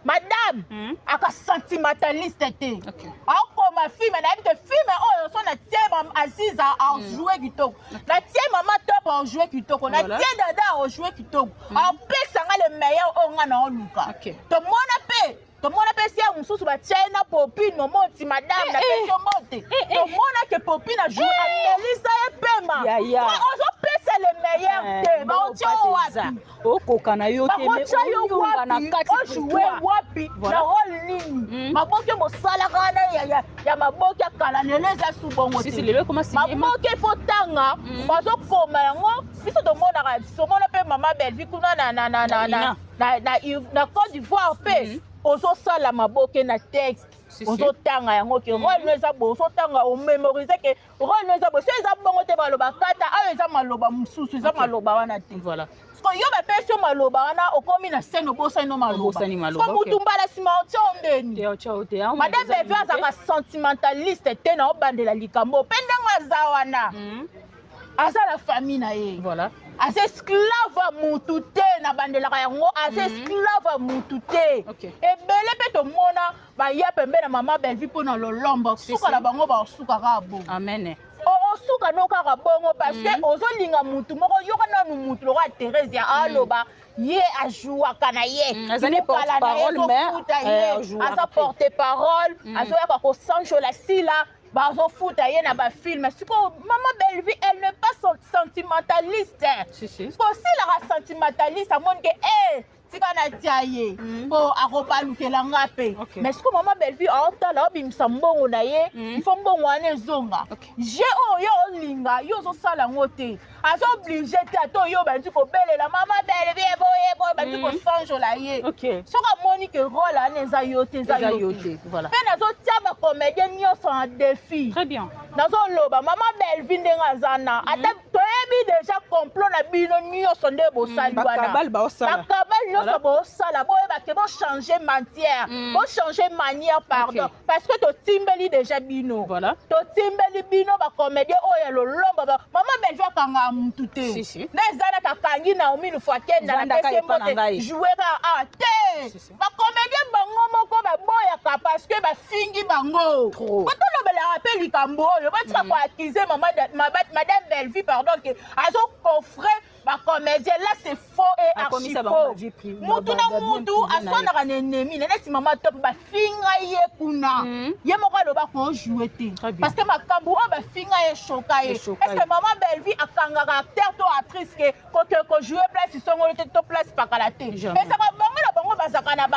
madame aka sentimentaliste te akoma film na yebi ke film oyo so na tie Aziza a jouer kitoko na tie mama Top a jouer kitoko na tie dada a jouer kitoko a pesa nga le meilleur o nga na oluka to mona pe tomona pesi ya mususu batie na Popine momoti madame na pesi omote tomona ke Popine a joué a Melissa et Pema ozopesa le meilleur te baotia wapi okoka na yo te ojoué wapi na role nini maboke mosala kana ya maboke akala lelo eza subongo te maboke fotanga bazokoma yango biso tomonaka tomona mpe mama Belle-Vie kuna na Côte d'Ivoire mpe ozosala maboke na texte ozotanga yango ke role no eza boye ozotanga omémorize ke role no eza boye so eza bongo te baloba kata ayo eza maloba mosusu eza maloba wana te yo bapesi yo maloba wana okomi na scène obosani no maloba mutu mbala nsima otia ondeni madame Belle-Vie azaka sentimentaliste te na obandela likambo mpe ndengo aza wana aza na famille na ye aza esclave mutu te na bandelaka yango aza esclave mutu te ebele mpe tomona baya pembe na mama Belle-Vie mpona lolombo suka na bango basukaka bongo osuka no kaka bongo parce que ozolinga mutu moko yoka nanu mutu lokola Thérèse ya aloba ye ajuaka na ye aza porte parole azoyaka kosanchola sila bazofuta ye na bafilme siko mama Belle-Vie elle n'est pas sentimentaliste siko osilaka sentimentaliste amoni ke tika na tia ye mpo akobalukela nga mpe mais siko mama Belle-Vie aotala obimisa mbongo na ye ifo mbongo wana ezonga je oyo olinga yo ozosala yango te aza oblige te ata oyo bandi kobelela mama Belle-Vie boye bandi kosanjola ye soki amoni ke role wana eza yo te eza yo te mpe nazotia bacomédien nyonso en défi nazoloba mama Belle-Vie ndenge aza na ata toyebi déjà complot na bino nyonso nde bosali wana bakabali nyonso bosala boyeba ke bochange matière bochange manière pardon parce que totimbeli déjà bino totimbeli bino bacomédien oyo ya lolomba mama Belle-Vie akanga mutu te na eza na kakangi Naomi Lufakenda na pesi mbote jouera te bacomédien bango moko baboyaka parce que bafingi bango batolobelaka mpe likambo oyo batika koakize madame Belle-Vie pardon ke azokofre bacomédien là c'est faux et archi faux mutu na mutu asondaka na ennemi neneti mama Top bafinga ye kuna ye moko aloba kojoue te parce que makambo oyo bafinga ye choka ye est-ce que mama Belle-Vie akangaka acteur to actrice ke kojoue place songolo te to place pakala te esaka bango na bango bazaka na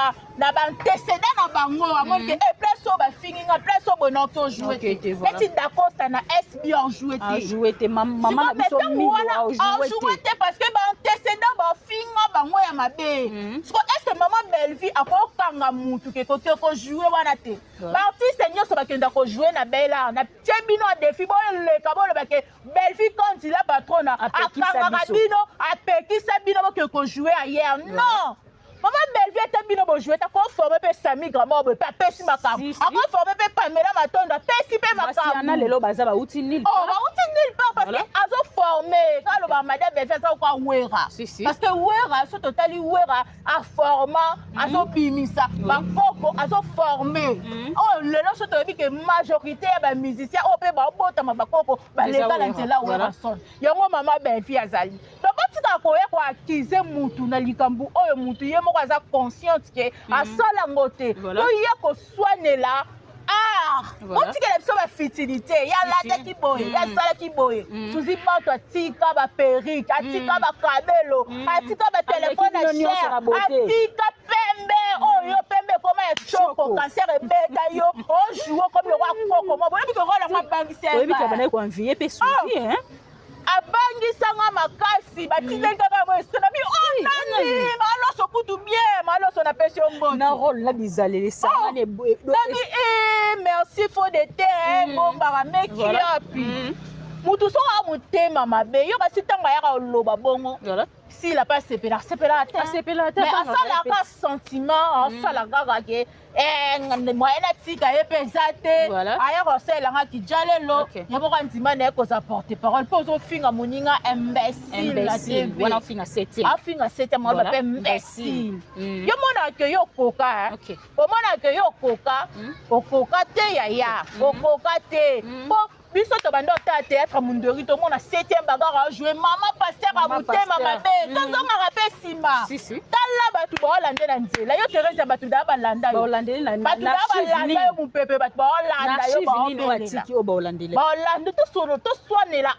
baantécédent na bango amoni ke place oyo bafingi nga place oyo bono tojoue te neti dakosta na SB ajoue te mama na biso ajoue te parce que baantécédent bafinga bango ya mabe so est-ce que mama Belle-Vie akokanga mutu ke kote kojoue wana te baartiste nyonso bakenda kojoue na bela na tie bino a défi boleka boloba ke Belle-Vie quand il a patrona akangaka bino apekisa bino boke kojoue ailleurs non mama Belle-Vie ata bino bojouer ta conforme pe Sami Gramo be pa pesi makambo akonforme pe Pamela Matondo pesi pe makambo na lelo baza ba uti nil nulle part parce que azo formé quand le madame Belvi azo quoi wera parce que wera so totali wera a forma azo bimisa ba koko azo formé oh le lo so to bi que majorité ba musicien o pe ba bota ma ba koko ba le kala nzela wera son yango mama Belvi azali to batika ko ye ko accuser mutu na likambu oyo mutu ye moko aza consciente que asala ngote to ye ko soigner on dit que les personnes fertilité, il y a la tête qui boye, il y a ça qui boye. Tu dis pas toi tika ba perruque, tika ba cabello, tika ba téléphone à cher, tika pembe, oh yo pembe comment est choco, cancer et bêta yo, on joue comme le roi Coco. Moi je dis que roi la banque c'est. Oui, tu vas pas envier pe souci hein. Abangisa makasi batile kaka mo estonabi oh nani malo sokutu bien malo sona pesi ombo na rôle la bizalele ça les merci faut de terre bon barameki yapi mutu so a mutema mabe yo kasi tanga ya loba bongo si la pas sepela mais asala ka sentiment asala gaga ke moyenne tika ye pesate aya ko sela nga kijalelo yabo ka ntima na ko sa porter parole pozo finga moninga imbécile la TV wana finga 7e afinga 7e mo ba imbécile yo mona ke yo koka o mona ke yo koka o koka te ya o koka te biso to bando ta théâtre mundori to mona 7e bagarre a jouer maman pasteur a mutema mabe tozo ngara pe sima tala batu ba Hollande na nzela yo Teresa batu da ba landa yo Hollande na batu da ba landa yo mupepe batu ba Hollande yo ba Hollande ba Hollande ba Hollande to solo to soinela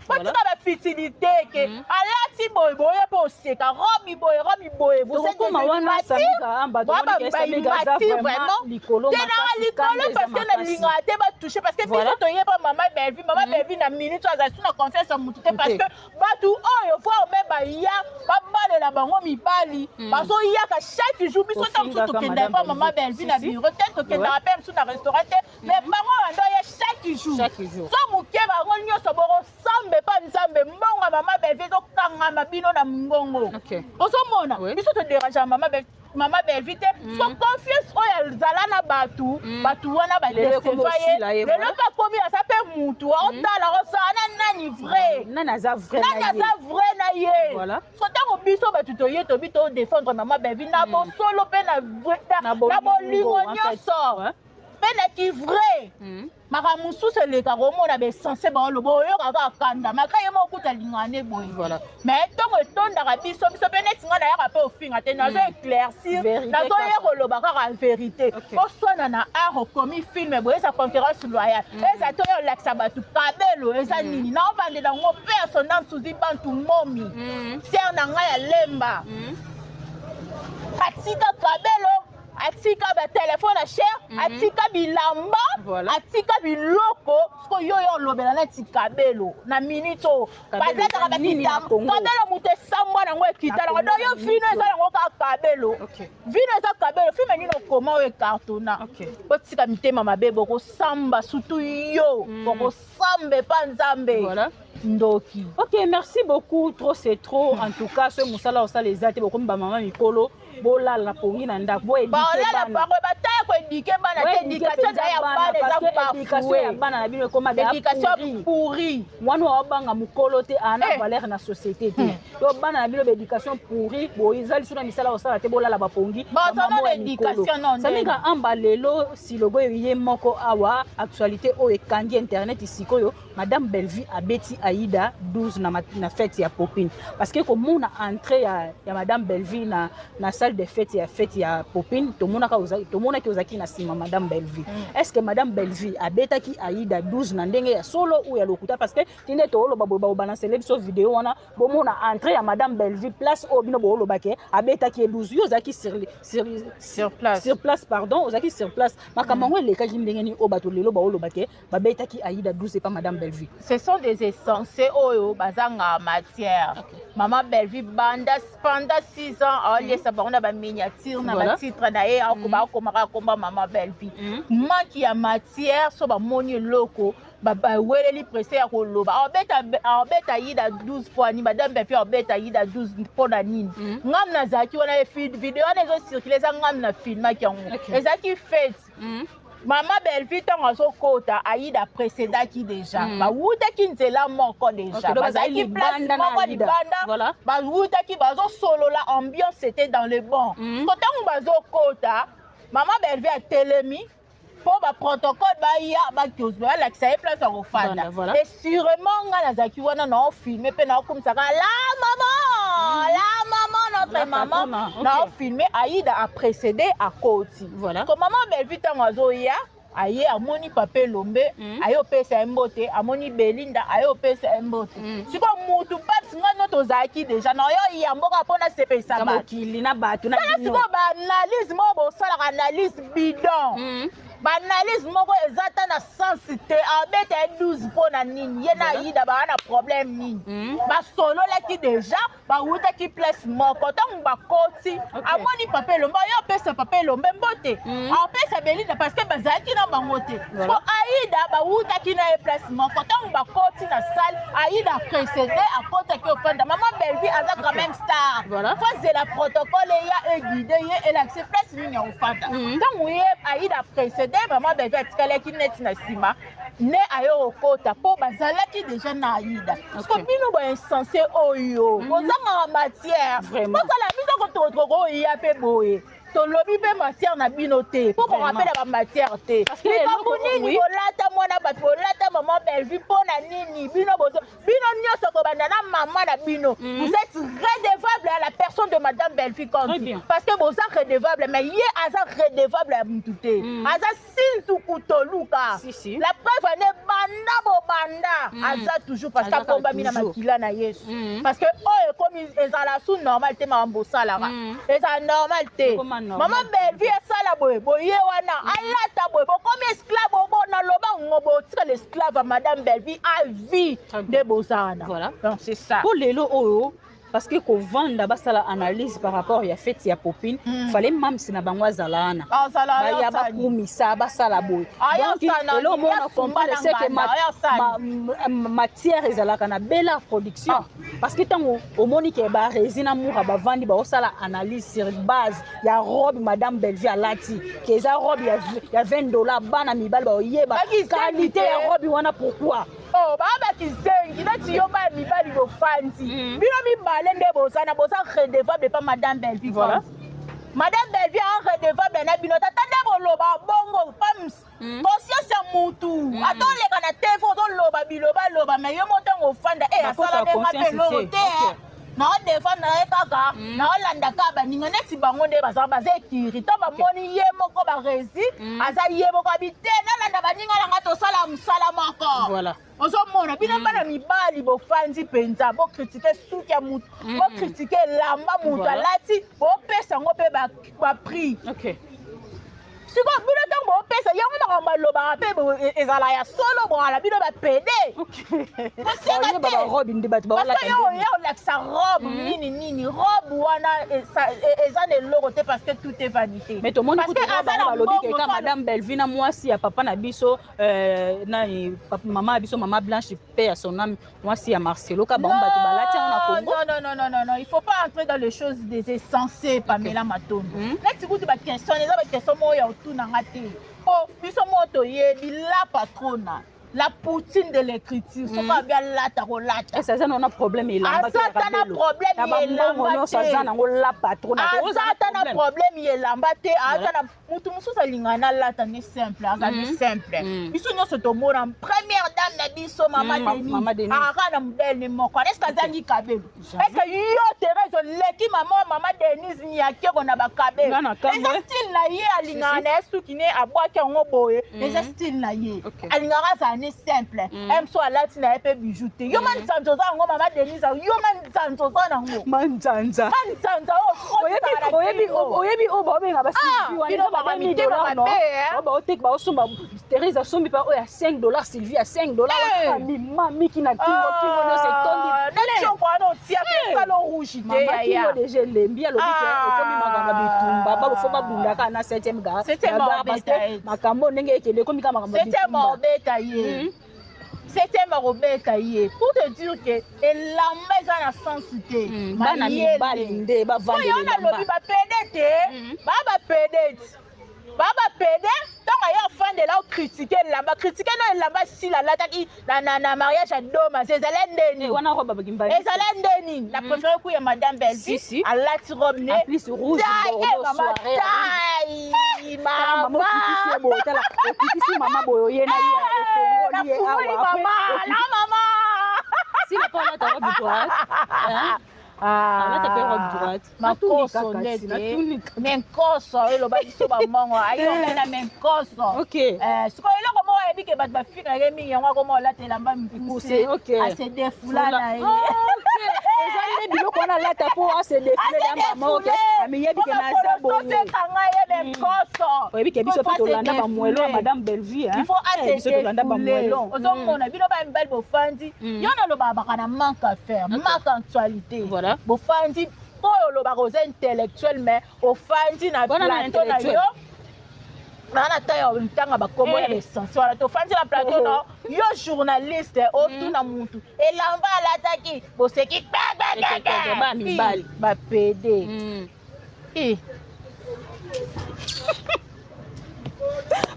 parce que la fertilité que alati boy boy po seka robi boy vous êtes comme wana samika amba to ni que samika za vraiment likolo parce que na linga te ba toucher parce que biso to yeba Maman Belvi na minute azali na confiance en mutu te parce que batu oyo fois o meba ya ba bale la bango mibali baso ya ka chaque jour biso tam so to kenda pa Maman Belvi na bureau peut-être que kenda rappel sur na restaurant mais bango ando ya chaque jour so muke bango nyoso boro sambe pa nzambe mbonga Maman Belvi zo kanga mabino na mbongo oso mona biso to déranger Maman Belvi te so confiance oyo zala na batu wana ba décevaye le loka komi asa pe mutu otala osana nani vrai nana za vrai na ye so tango biso batu to ye to bito défendre Maman Belvi na bo solo pe na bolingo nyonso pe na ki vrai maka mususu eleka komona besensé baoloba oyo kaka kanda maka ye moko kutalingane boye mais ntongo etondaka biso mpe neti nga nayaka mpe ofinga te nazo éclaircir nazoye koloba kaka vérité oswana na art okomi filme boye eza concurrence loyale eza to oyo olakisa bato kabelo eza nini naobandela yango personnage suzi bantu momi ser na ngai ya lemba atika kabelo atika ba téléphone à cher atika bilamba atika biloko ko yo lobela na tikabelo na minito peut-être ka batita kabelo muté sambwa na ngo ekita na do yo vino eza ngo ka kabelo vino eza kabelo filme nino koma o cartona otika mitema mabebo ko samba sutu yo ko sambe pa nzambe ndoki. Ok, merci beaucoup. Trop c'est trop. En tout cas, ce moussala aussi les athées beaucoup ba maman mikolo. Bola la pongi na nda bo éduquer bana. Bola la ba ta ko éduquer bana éducation ya bana za ba éducation ya bana na bino koma ba éducation pourri. Mwana wa banga mukolo te ana valeur na société te. Yo bana na bino éducation pourri bo izali suna misala osala te bola la ba pongi. Maman éducation non. Samika amba lelo si logo yé moko awa actualité o ekangi internet isikoyo Madame Belvi abeti Aïda 12 na fête ya Popine parce que comme on a entré ya Madame Belvi na salle de fête ya Popine to mona ki ozaki na sima Madame Belvi est-ce que Madame Belvi abeta ki Aïda 12 na ndenge ya solo ou ya lokuta parce que tinde to lo babo balancer l'épisode vidéo wana bo mona entré ya Madame Belvi place au bino bo lo bake abeta ki 12 yo ozaki sur place pardon ozaki sur place makamango le ka ndenge ni o bato lelo ba lo bake babeta ki Aïda 12 et pas Madame Belvi. Ce sont des essentiels oyo bazanga matière. Maman Belvi banda pendant 6 ans on laisse ba ba miniature na ba titre na e akoba komba Maman Belvi. Manki ya matière so ba moni loko ba weleli pressé ya koloba. Obeta Aïda 12 fois ni Madame Belvi obeta Aïda 12 pona nini. Ngam na zaki wana vidéo na zo circuler za ngam na filma ki yango. Ezaki fait Mama Belleville tant azo kota Aïda précédent qui déjà ba wuta ki nzela moko déjà bazaki place moko libanda voilà ba wuta ki bazo solo la ambiance c'était dans le bon quand bazo kota Mama Belleville a telemi pour ba protocole ba ya ba kiosbe la que place au fanda et sûrement nga nazaki wana na filmer pe na comme ça la maman notre maman na filmer Aïda a précédé à Koti voilà comme Mama Belleville tant azo ya aye amoni Pape Lombe aye opesa mbote amoni Belinda aye opesa mbote siko mutu paps nga noto zaki déjà na yo yamboka pona sepesa ba kili na batu na siko ba analyse mo bo sala analyse bidon ba analyse moko ezata na sensité abeta 12 pona nini ye na Aïda ba na problème nini ba solo la ki déjà ba wuta ki place moko tant ba koti amoni Pape Lombe yo opesa Pape Lombe mbote opesa Belinda parce que bazaki na bangote ko Aïda ba wuta ki na place moko tant ba koti na salle Aïda précédé à kota ki ofanda Mama Belleville aza quand même star faut c'est la protocole ya e guider ye et l'accès place nini ofanda tant ye Aïda précédé Mama Belleville atikala ki net na sima ne ayo kota po bazalaki déjà na Aïda parce que bino ba insensé oyo ozanga matière vraiment ça la mise ko to ya pe boye to lobi pe matière na bino te pour qu'on rappelle la matière te parce que nini bolata mwana ba bolata Mama Belleville pona nini bino bozo bino nyoso ko bandana maman na bino vous êtes redevable à la personne de Madame Belleville parce que vous êtes redevable mais yé aza redevable à mutute aza sintu kutoluka la preuve ne banda bo banda aza toujours parce que komba mina makila na Yesu parce que oh comme ezala sous normal te mambo sala eza normal te Mama Belleville sala boye boye wana alata boye bo comme esclave bo na loba ngobo tire l'esclave à Madame Belleville à vie de bozana voilà donc c'est ça pour lelo oyo parce que ko vanda basala analyse par rapport ya fête ya popine fallait même sina bangwa zalana ba ya ba kumisa basala boy donc lelo mona comprendre c'est que matière ezalaka na belle production parce que tango omoni ke ba résina moura ba vandi ba osala analyse sur base ya robe Madame Belleville alati que za robe ya $20 bana mibal ba yeba qualité ya robe wana pourquoi oh baba kizengi nati yo ba mibali bo fanti bino mibale nde bozana boza redevable pas Madame Belleville voilà Madame Belleville redevable na bino tata nde boloba bongo pams conscience ya mutu atole kana tefo to loba biloba loba mais yo motango fanda asala de mapelo te na défendre na kaka na olanda ka baninga neti bango nde baza bazekiri to bamoni ye moko ba resi aza ye moko abite na landa baninga langa to sala musala moko voilà ozo mona bino bana mibali bo fanzi penza bo critiquer suki ya mutu bo critiquer lamba mutu alati bo pesa ngo pe ba prix OK siko bino tango bo pesa yango makambo loba pe ezala ya solo bo ala bino ba pede parce que robe ndi bat ba la sa robe nini robe wana eza ne logote parce que tout est vanité mais tout le monde ba lobi que quand Madame Belleville na mwasi ya papa na biso na maman biso Maman Blanche paix à son âme mwasi ya Marcelo ka ba mbato balati on a Congo non il faut pas entrer dans les choses des insensés Pamela Matondo next coup ba question les ba question moya tout na ngate oh biso moto ye la patrona la poutine de l'écriture so ka bien lata ko lata et ça on a problème il a ça na problème il a ça na ngo la patrona ça na problème il a mbaté na mutu musu sa lingana lata ni simple azali simple biso nyoso to mona première dame na biso Maman Denise aka na modèle ni moko est-ce que zangi kabelo est-ce que yo Thérèse leki Maman Denise ni akeko na ba kabelo est style na ye alingana esu kine abwaki ngo boye est style na ye alingana ni simple em so alati na epe bijouté yo man sanzo za ngo Maman Denise yo man sanzo za na ngo manzanza oyebi o ba benga ba Sylvie wana $1000 no ba otek ba osomba Thérèse asombi pa o ya $5 Sylvie ya $5 mami ki na kingo no se tondi na choko ano tia ka lo rouge te ya déjà lembi alobi ke okomi maganga bitumba ba fo ba bunda ka na 7e gare c'était mort makambo ndenge ekele komi ka makambo c'était mort beta ye c'était marobeta ye pour te dire que elamba eza na sensité bana mibali nde bavandeli elamba yo na lobi ba pede te ba pede ntango aye afande critiquer là-bas critiquer non là-bas si la lataki na mariage à doma c'est Zalendeni wana roba bagimba et Zalendeni la préférée pour madame Belvi à la robe né en plus rouge bordeaux soirée maman okitisi mama boyo yena ya maman si la pas ta robe droite là ta paire robe droite makoso ndete menkoso eloba biso bamongo ayo na menkoso OK siko eloko mo yebi ke bato bafika ke mingi yango ko mo latela mba mikuse ase defulana ye ezali biloko wana lata po ase defule na mama OK amiyebi ke na zabo kanga ye menkoso oyebi ke biso pe tolanda ba mwelo madame Belvi il faut ase biso tolanda ba mwelo ozomona bino ba mbali bofandi yona loba bakana manque à faire manque actualité voilà bofandi oyo loba ko intellectuel mais ofandi na plateau na yo na tayo ntanga bakombo ya essentiel wala to fandi na plateau no yo journaliste otuna muntu elamba alataki boseki ba mibali ba PD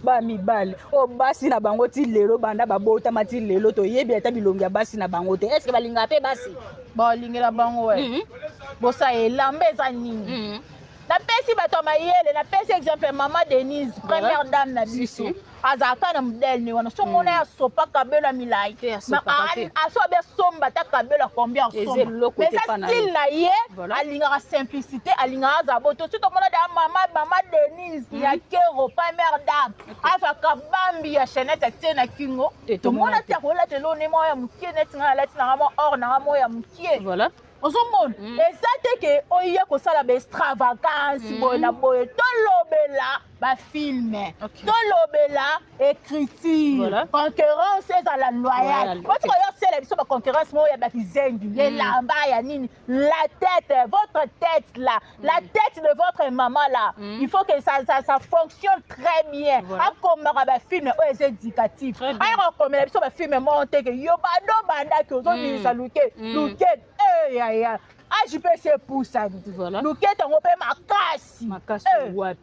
ba mibali o basi na bango ti lelo banda babota mati lelo to yebi ata bilongi ya basi na bango te est-ce que balinga pe basi balingela bango we bosa elamba eza nini napesi bato mayele napesi exemple mama Denise première dame na biso azalaka na modèle ni wana so mona ya sopa kabelo milai aso abe somba ta kabelo combien somba mais ça style na ye alingaka simplicité alingaka zaboto so to mona da mama Denise ya kero première dame afaka bambi ya Chanette tie na kingo to mona ta kola te lo ne mo ya mukie net na lati na mo or na mo ya mukie voilà ozomona eza te ke oya kosala baextravagance boye na boye tolobela bafilme tolobela écriture concurrence ezala loyale oti koyosela biso baconcurrence moyo ya bakizengi elamba ya nini la tête votre tête là la tête de votre maman là il faut que ça fonctionne très bien akomaka bafilme oyo eza éducatif ayakokomela biso bafilme moo te ke yo bando bandaki ozobimisa luke ya ajipese pusa luke tango mpe makasi wapi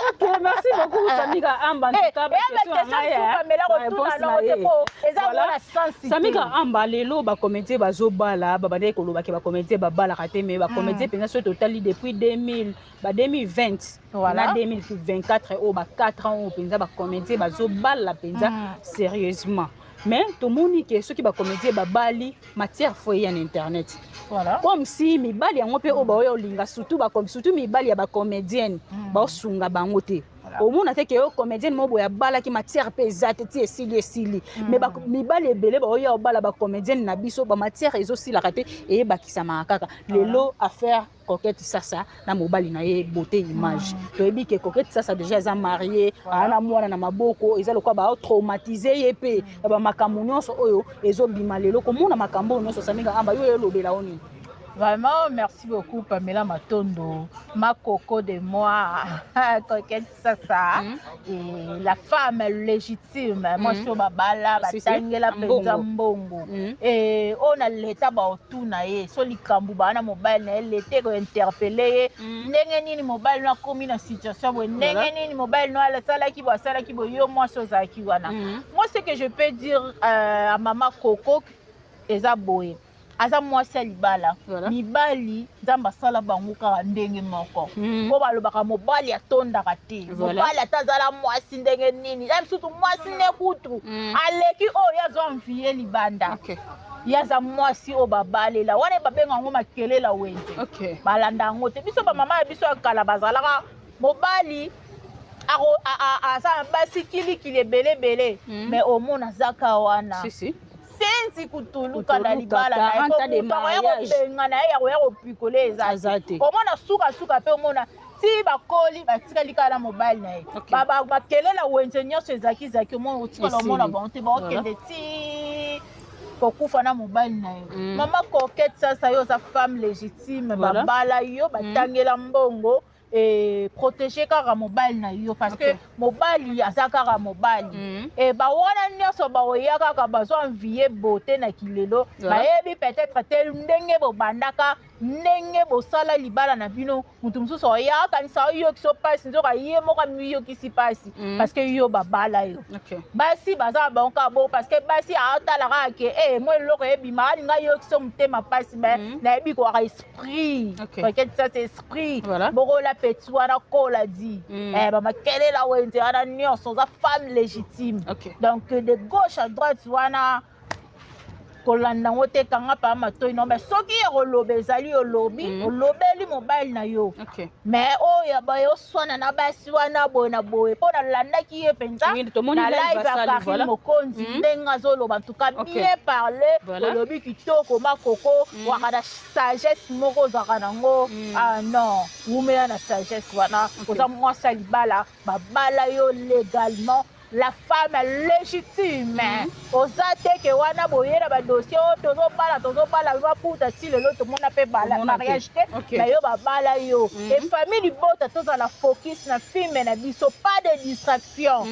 OK merci beaucoup Samika Amba Samika Amba lelo ba commenter bazobala babande koloba ke ba commenter babala kate mais ba commenter penza so totali depuis 2000 ba 2020 na 2024 au ba 4 ans penza ba commenter bazobala penza sérieusement mais tout le monde qui ceux qui va commenter babali matière foyer en internet comme si mibali yango pe o ba oyo linga surtout mibali ya ba comédienne ba sunga bango te au monde te ke o comédienne mo boya bala ki matière pe ezate ti esili mais ba mibali ebele ba oyo bala ba comédienne na biso ba matière ezo la kate e ba kisama kaka lelo affaire coquette sasa na mobali na ye beauté image to ebi ke coquette sasa déjà eza marié ana mwana na maboko eza lokwa ba traumatiser ye pe ba makambo nyonso oyo ezo bima lelo ko mona makambo nyonso Samika Amba yo lobela oni. Vraiment, merci beaucoup Pamela Matondo, ma coco de moi, coquette Sasa, et la femme légitime, moi je suis babala, batangela peza mbongo, et on a l'état ba otuna ye, so likambu ba na mobile na l'été ko interpeller, ndenge nini mobile na komi na situation bo, ndenge nini mobile no ala sala ki bo yo moi chose ki wana. Moi ce que je peux dire à maman Coco eza boye. Aza mwasi libala mibali nzamba sala bango kaka ndenge moko po balobaka mobali atondaka te mobali atazala mwasi ndenge nini surtout mwasi ne kutu aleki oyo azwa mvie libanda yaza mwasi o babalela wana babenga ngo makelela wenze balanda ngo te biso ba mama ya biso akala bazalaka mobali aza basi kilikili ebelebele mais omona zaka wana sensi kutuluka na libala na ekobenga na ye ya kopikole eza te omona suka pe omona ti bakoli batikali kala mobile na ye bakelela wenze nyonso ezaki omona otikala omona bango te baokende ti kokufa na mobile na ye mama coquette sasa yo oza femme légitime babala yo batangela mbongo et protéger kaka mobile na yo parce que mobile aza kaka mobile et ba wana nyonso ba oya kaka bazwa envier beauté na kilelo ba yebi peut-être tel ndenge bo bandaka ndenge bosala libala na bino mutu mosusu oya akanisa oyokisi pasi nzoka ye moko amiyokisi pasi parce que yo babala yo basi baza na bango kaka bo parce que basi aotalaka ke mo eloko ebima alinga yokisi motema pasi nayebi koaka esprit paketi ça c'est esprit bokola peti wana kola di bamakelela wenze wana nyonso oza femme légitime donc de gauche à droite wana kolanda ngo te kanga pa matoi no mais soki ekoloba ezali olobi olobeli mobile na yo mais oyo bayo swana na basi wana boye na boye mpo nalandaki ye mpenza na live ya Karine Mokonzi ndenge azoloba en tout cas bien parler olobi kitoko makoko waka na sagesse moko ozwaka nango ah non wumela na sagesse wana oza mwasi ya libala babala yo légalement la femme légitime oza teke wana boyera ba dossier tozobala baputa si lelo tomona pe bala mariage te mais yo babala yo et famille libota tozala focus na filme na biso pas de distraction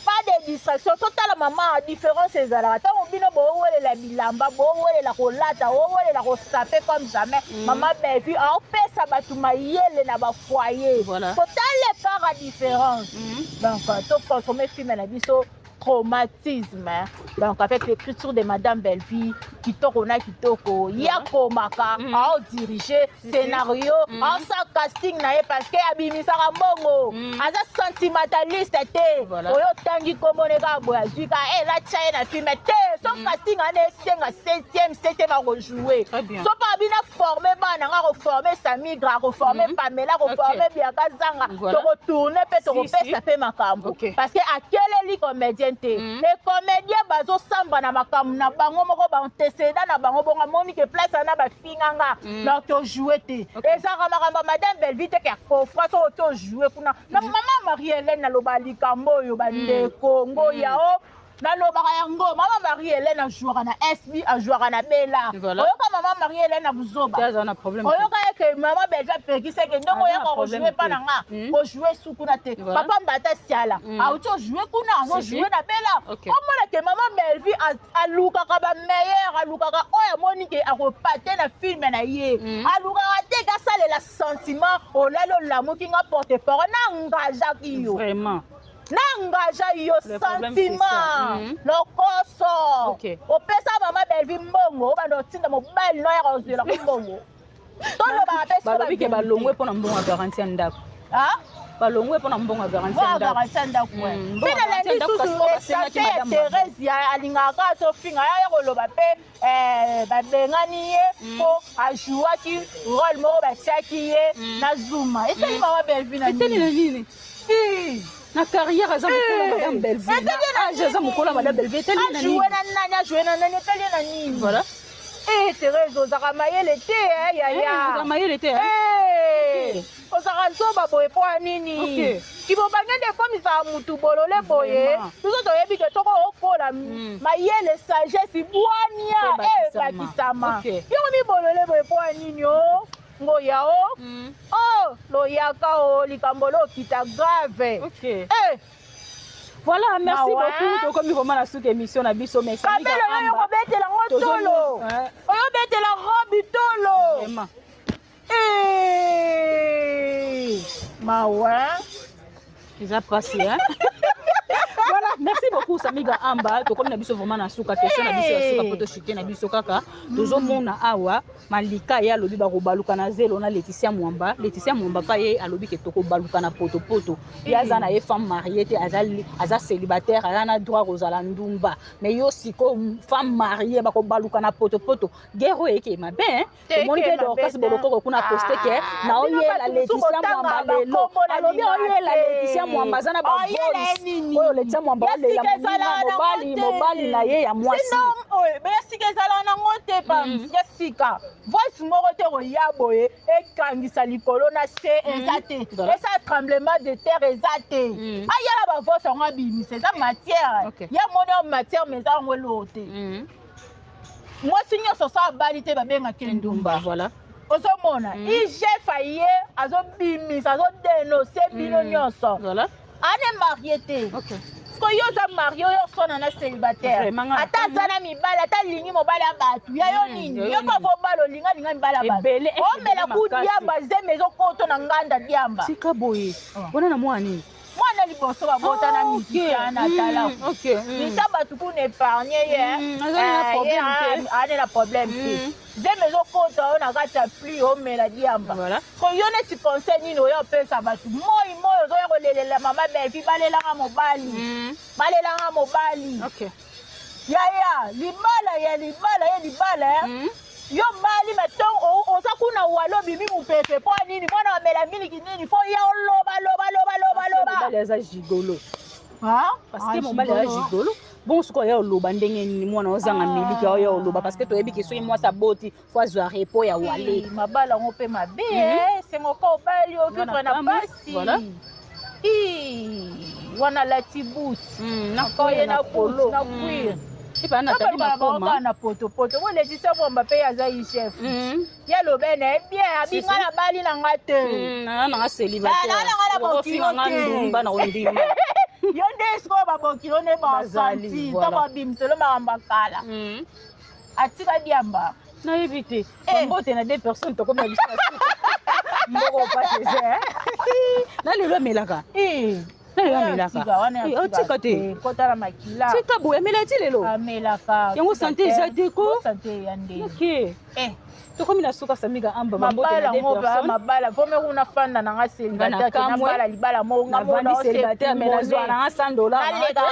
pas de distraction totala maman différence ezalaka ntango bino bowelela bilamba bowelela kolata bowelela kosape comme jamais maman bevi aopesa bato mayele na bafoyer totale kaka différence donc toconsomme filme na biso traumatisme donc avec l'écriture de Madame Belleville kitoko na kitoko yako maka ao diriger scénario ao sa casting na ye parce que abimisaka mbongo aza sentimentaliste te oyo tangi komone ka boya zika la tchaye na film te so casting ane senga 7e a rejouer so pa bina former bana nga reformer Samigra reformer Pamela reformer Biaka Zanga to retourner pe to repesa pe makambo parce que akeleli comédien les comédiens bazo samba na makambo na bango moko ba antecédent na bango bonga moni que place na ba finganga donc to jouer te ezaka makambo Madame Belleville te ka kofra so to jouer kuna na maman Marie-Hélène na lobali kambo yo bande Congo yao nalobaka yango mama Marie-Hélène ajouaka na SB ajouaka na Bella oyoka mama Marie-Hélène abuzoba oyoka eke mama Belleville pekiseke ndongo oyoka kojouer mpa na nga kojouer sukuna te papa mbata siala auti ojouer kuna azojouer na Bella omona ke mama Belleville alukaka bameilleur alukaka oyo amoni ke akopate na filme na ye alukaka te kasalela sentiment olali olamuki nga porte parole na engagaki yo nangaja yo sentiment lokoso opesa mama Belleville mbongo obanda otinda mobali no ya kozela mbongo tolobaka pe balobi ke balongwe mpona mbongo ya garanti ya ndako balongwe mpona mbongo ya garanti ya ndako mpe nalandi susu esate ya Thérèse alingaka azofinga ya koloba mpe babengani ye mpo ajouaki role moko batiaki ye na Zuma etali mama Belleville na nini na carrière aza mokolo Madame Belleville age aza mokolo Madame Belleville etali na nini ajoué na nani etali na nini voilà Thérèse ozaka mayele te yaya mayele te ozaka zoba boye mpo ya nini kibobangende ekomisaka mutu bolole boye biso toyebi ke toko okola mayele sagesse bwania ebakisama yoko mibolole boye mpo ya nini o ngoya o loyaka o likambo lokita grave voilà merci beaucoup tokomi vraiment na suka émission na biso merci kamelo oyo kobetela ngo tolo oyo betela robi tolo mawa eza pasi voilà merci beaucoup Samiga Amba tokomi na biso vraiment na suka question na biso ya suka po toshike na biso kaka tozomona awa malika ye alobi bakobaluka na zelo na Laetitia Mwamba pa ye alobi ke tokobaluka na poto ye aza na ye femme mariée te aza célibataire aza na droit kozala ndumba mais yo siko femme mariée bakobaluka na poto guerre eke mabe tomoni pe Dorcas Bolokoko kuna poste ke na oyela Laetitia Mwamba lelo alobi oyela Laetitia Mwamba aza na bavoice oyo Laetitia Mwamba olela mobali na ye ya mwasi besika ezala nango te pamsika voice moko te koya boye ekangisa likolo na se eza te esa tremblement de terre eza te ayala bavoice yango abimisa eza matière ya moni ya matière mais eza yango eloo te mwasi nyonso so abali te babengaki ndumba voilà ozomona igef aye azobimisa azodenonse bino nyonso ane marie te Parce que yo za Mario yo sona na célibataire. Ata zana mibala ata lingi mobala batu. Ya yo nini? Yo pa vo balo linga mibala batu. O mela ku diamba zemezo koto na nganda diamba. Sika boye. Bona na mwani. Mwana liboso babota na musicien na tala. OK. Lisa batu ku épargner ye. Ane na problème te. Zemezo koto na kata plus o mela diamba. Voilà. Ko yo ne tu conseil nini yo pesa batu. Moi zo ya kolelela mama Belvi balela nga mobali. Balela nga mobali. OK. Ya libala. Yo mali meton oza kuna walo bibi mupepe po nini mwana wa mela miliki nini fo ya loba. Mobali aza gigolo. Ah? Parce que mobali aza gigolo. Bon ce qu'on y a loba ndenge ni mwana ozanga miliki ya loba parce que to yebi keso moi sa boti faut azwa repo ya wale. Mabala ngope mabe c'est mon ko bali o vivre na pasi. Voilà. Wana la tibut. Na ko na polo na cuir. Ipa na tabi makoma na poto wo le disa bo mbape ya za chef ya lo bene bien abinga na bali na ngate na nga célibataire na bokilo nga ndumba na ondima yo ndesko ba bokilo ne ba santi to ba bimtelo maramba kala atika diamba na éviter mbote na deux personnes to comme na bisasi mboko pas c'est na lelo melaka otika te kotala makila tika boye amela ti lelo amelaka yango santé eza deko santé ya nde ok tokomi na suka samika amba mabala vome kuna fanda na nga célibataire libala monga $100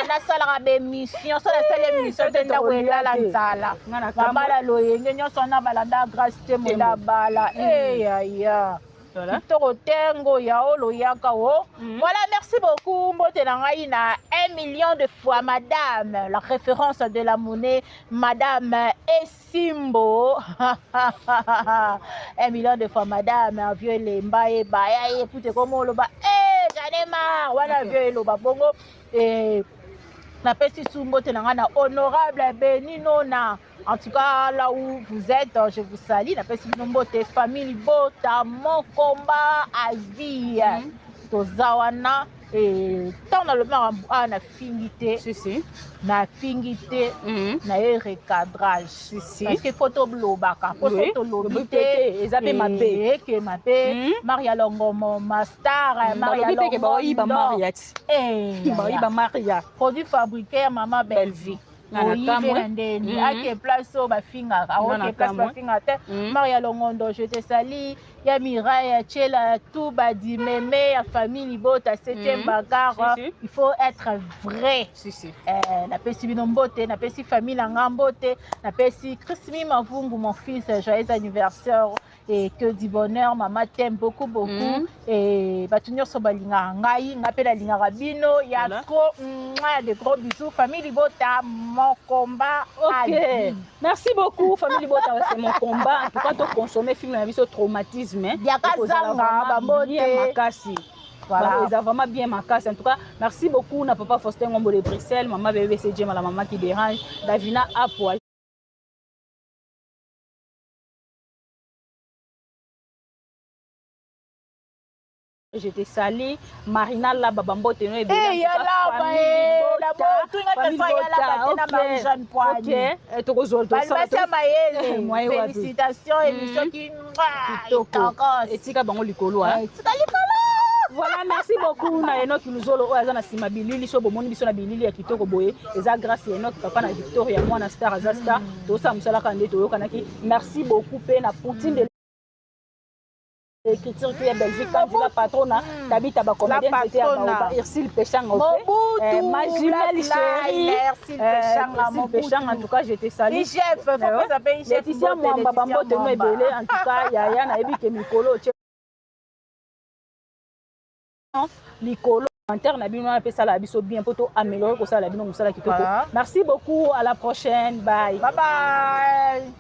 nasalaka bemission so nasala émission te ndako elala nzala mabala loyenge nyonso na balanda grâce te mola bala eyaya Torotengo Yaolo Yakao. Voilà, merci beaucoup. Mbotenangaïna 1 million de fois, madame. La référence de la monnaie, madame Esimbo. 1 million de fois, madame. Vieux les mbaye, baya, écoutez comment le bas. J'en ai marre. Voilà, vieux le bas bongo. Et na pesi sumbo tenangana honorable Beninona. En tout cas, là où vous êtes, je vous salue. La pesi nombote famille Bota, mon combat à vie. Tozawana et tant dans le même na fingité. Na fingité, na recadrage. Parce que photo blobaka, photo lobité, ezabé mabé, que mabé, Maria Longomo, Master, Maria Longomo, Maria. Produit fabriqué maman Belvi. Ake place au bafinga, ake place bafinga te. Maria Longondo, je te salue. Ya Mireille, Tchela, tout badi mémé, ya famille Libota, 7e bagarre. Il faut être vrai. Na pesi binombote, na pesi famille Langambote, na pesi Christmi Mavungu, mon fils, joyeux anniversaire. Et que du bonheur, maman t'aime beaucoup. Et batunir so balinga ngai, ngapela linga rabino, ya trop de gros bisous. Famille Libota, mon combat. Ok, merci beaucoup, famille Libota, c'est mon combat. En tout cas, tu consommer film na biso traumatisme. Yakazanga, makasi. Voilà, ils ont vraiment bien makasi. En tout cas, merci beaucoup, na papa Faustin Ngombo de Bruxelles, maman bébé c'est Djema, la maman qui dérange, Davina Apoa. Je te salue, Marina la babambo te no e bien. Félicitations émission qui etika bango likolo. Voilà, merci beaucoup na Enoch Luzolo o azana sima bilili so bomoni biso na bilili ya kitoko boye eza grâce ya Enoch papa na Victoria mwana star azasta to sa musala kande to yokanaki. Merci beaucoup pe na Poutine de l'écriture qui est Belgique quand la patrona Tabita ba comédienne c'était à Irsil Péchanga ma jumelle chérie Irsil Péchanga en tout cas je te salue chef faut pas s'appeler chef Laetitia Mwamba bambo te no ebele en tout cas yaya na yebi ke mikolo likolo interne na bino na pesa la biso bien poto améliorer ko ça la bino musala kitoko. Merci beaucoup, à la prochaine, bye bye.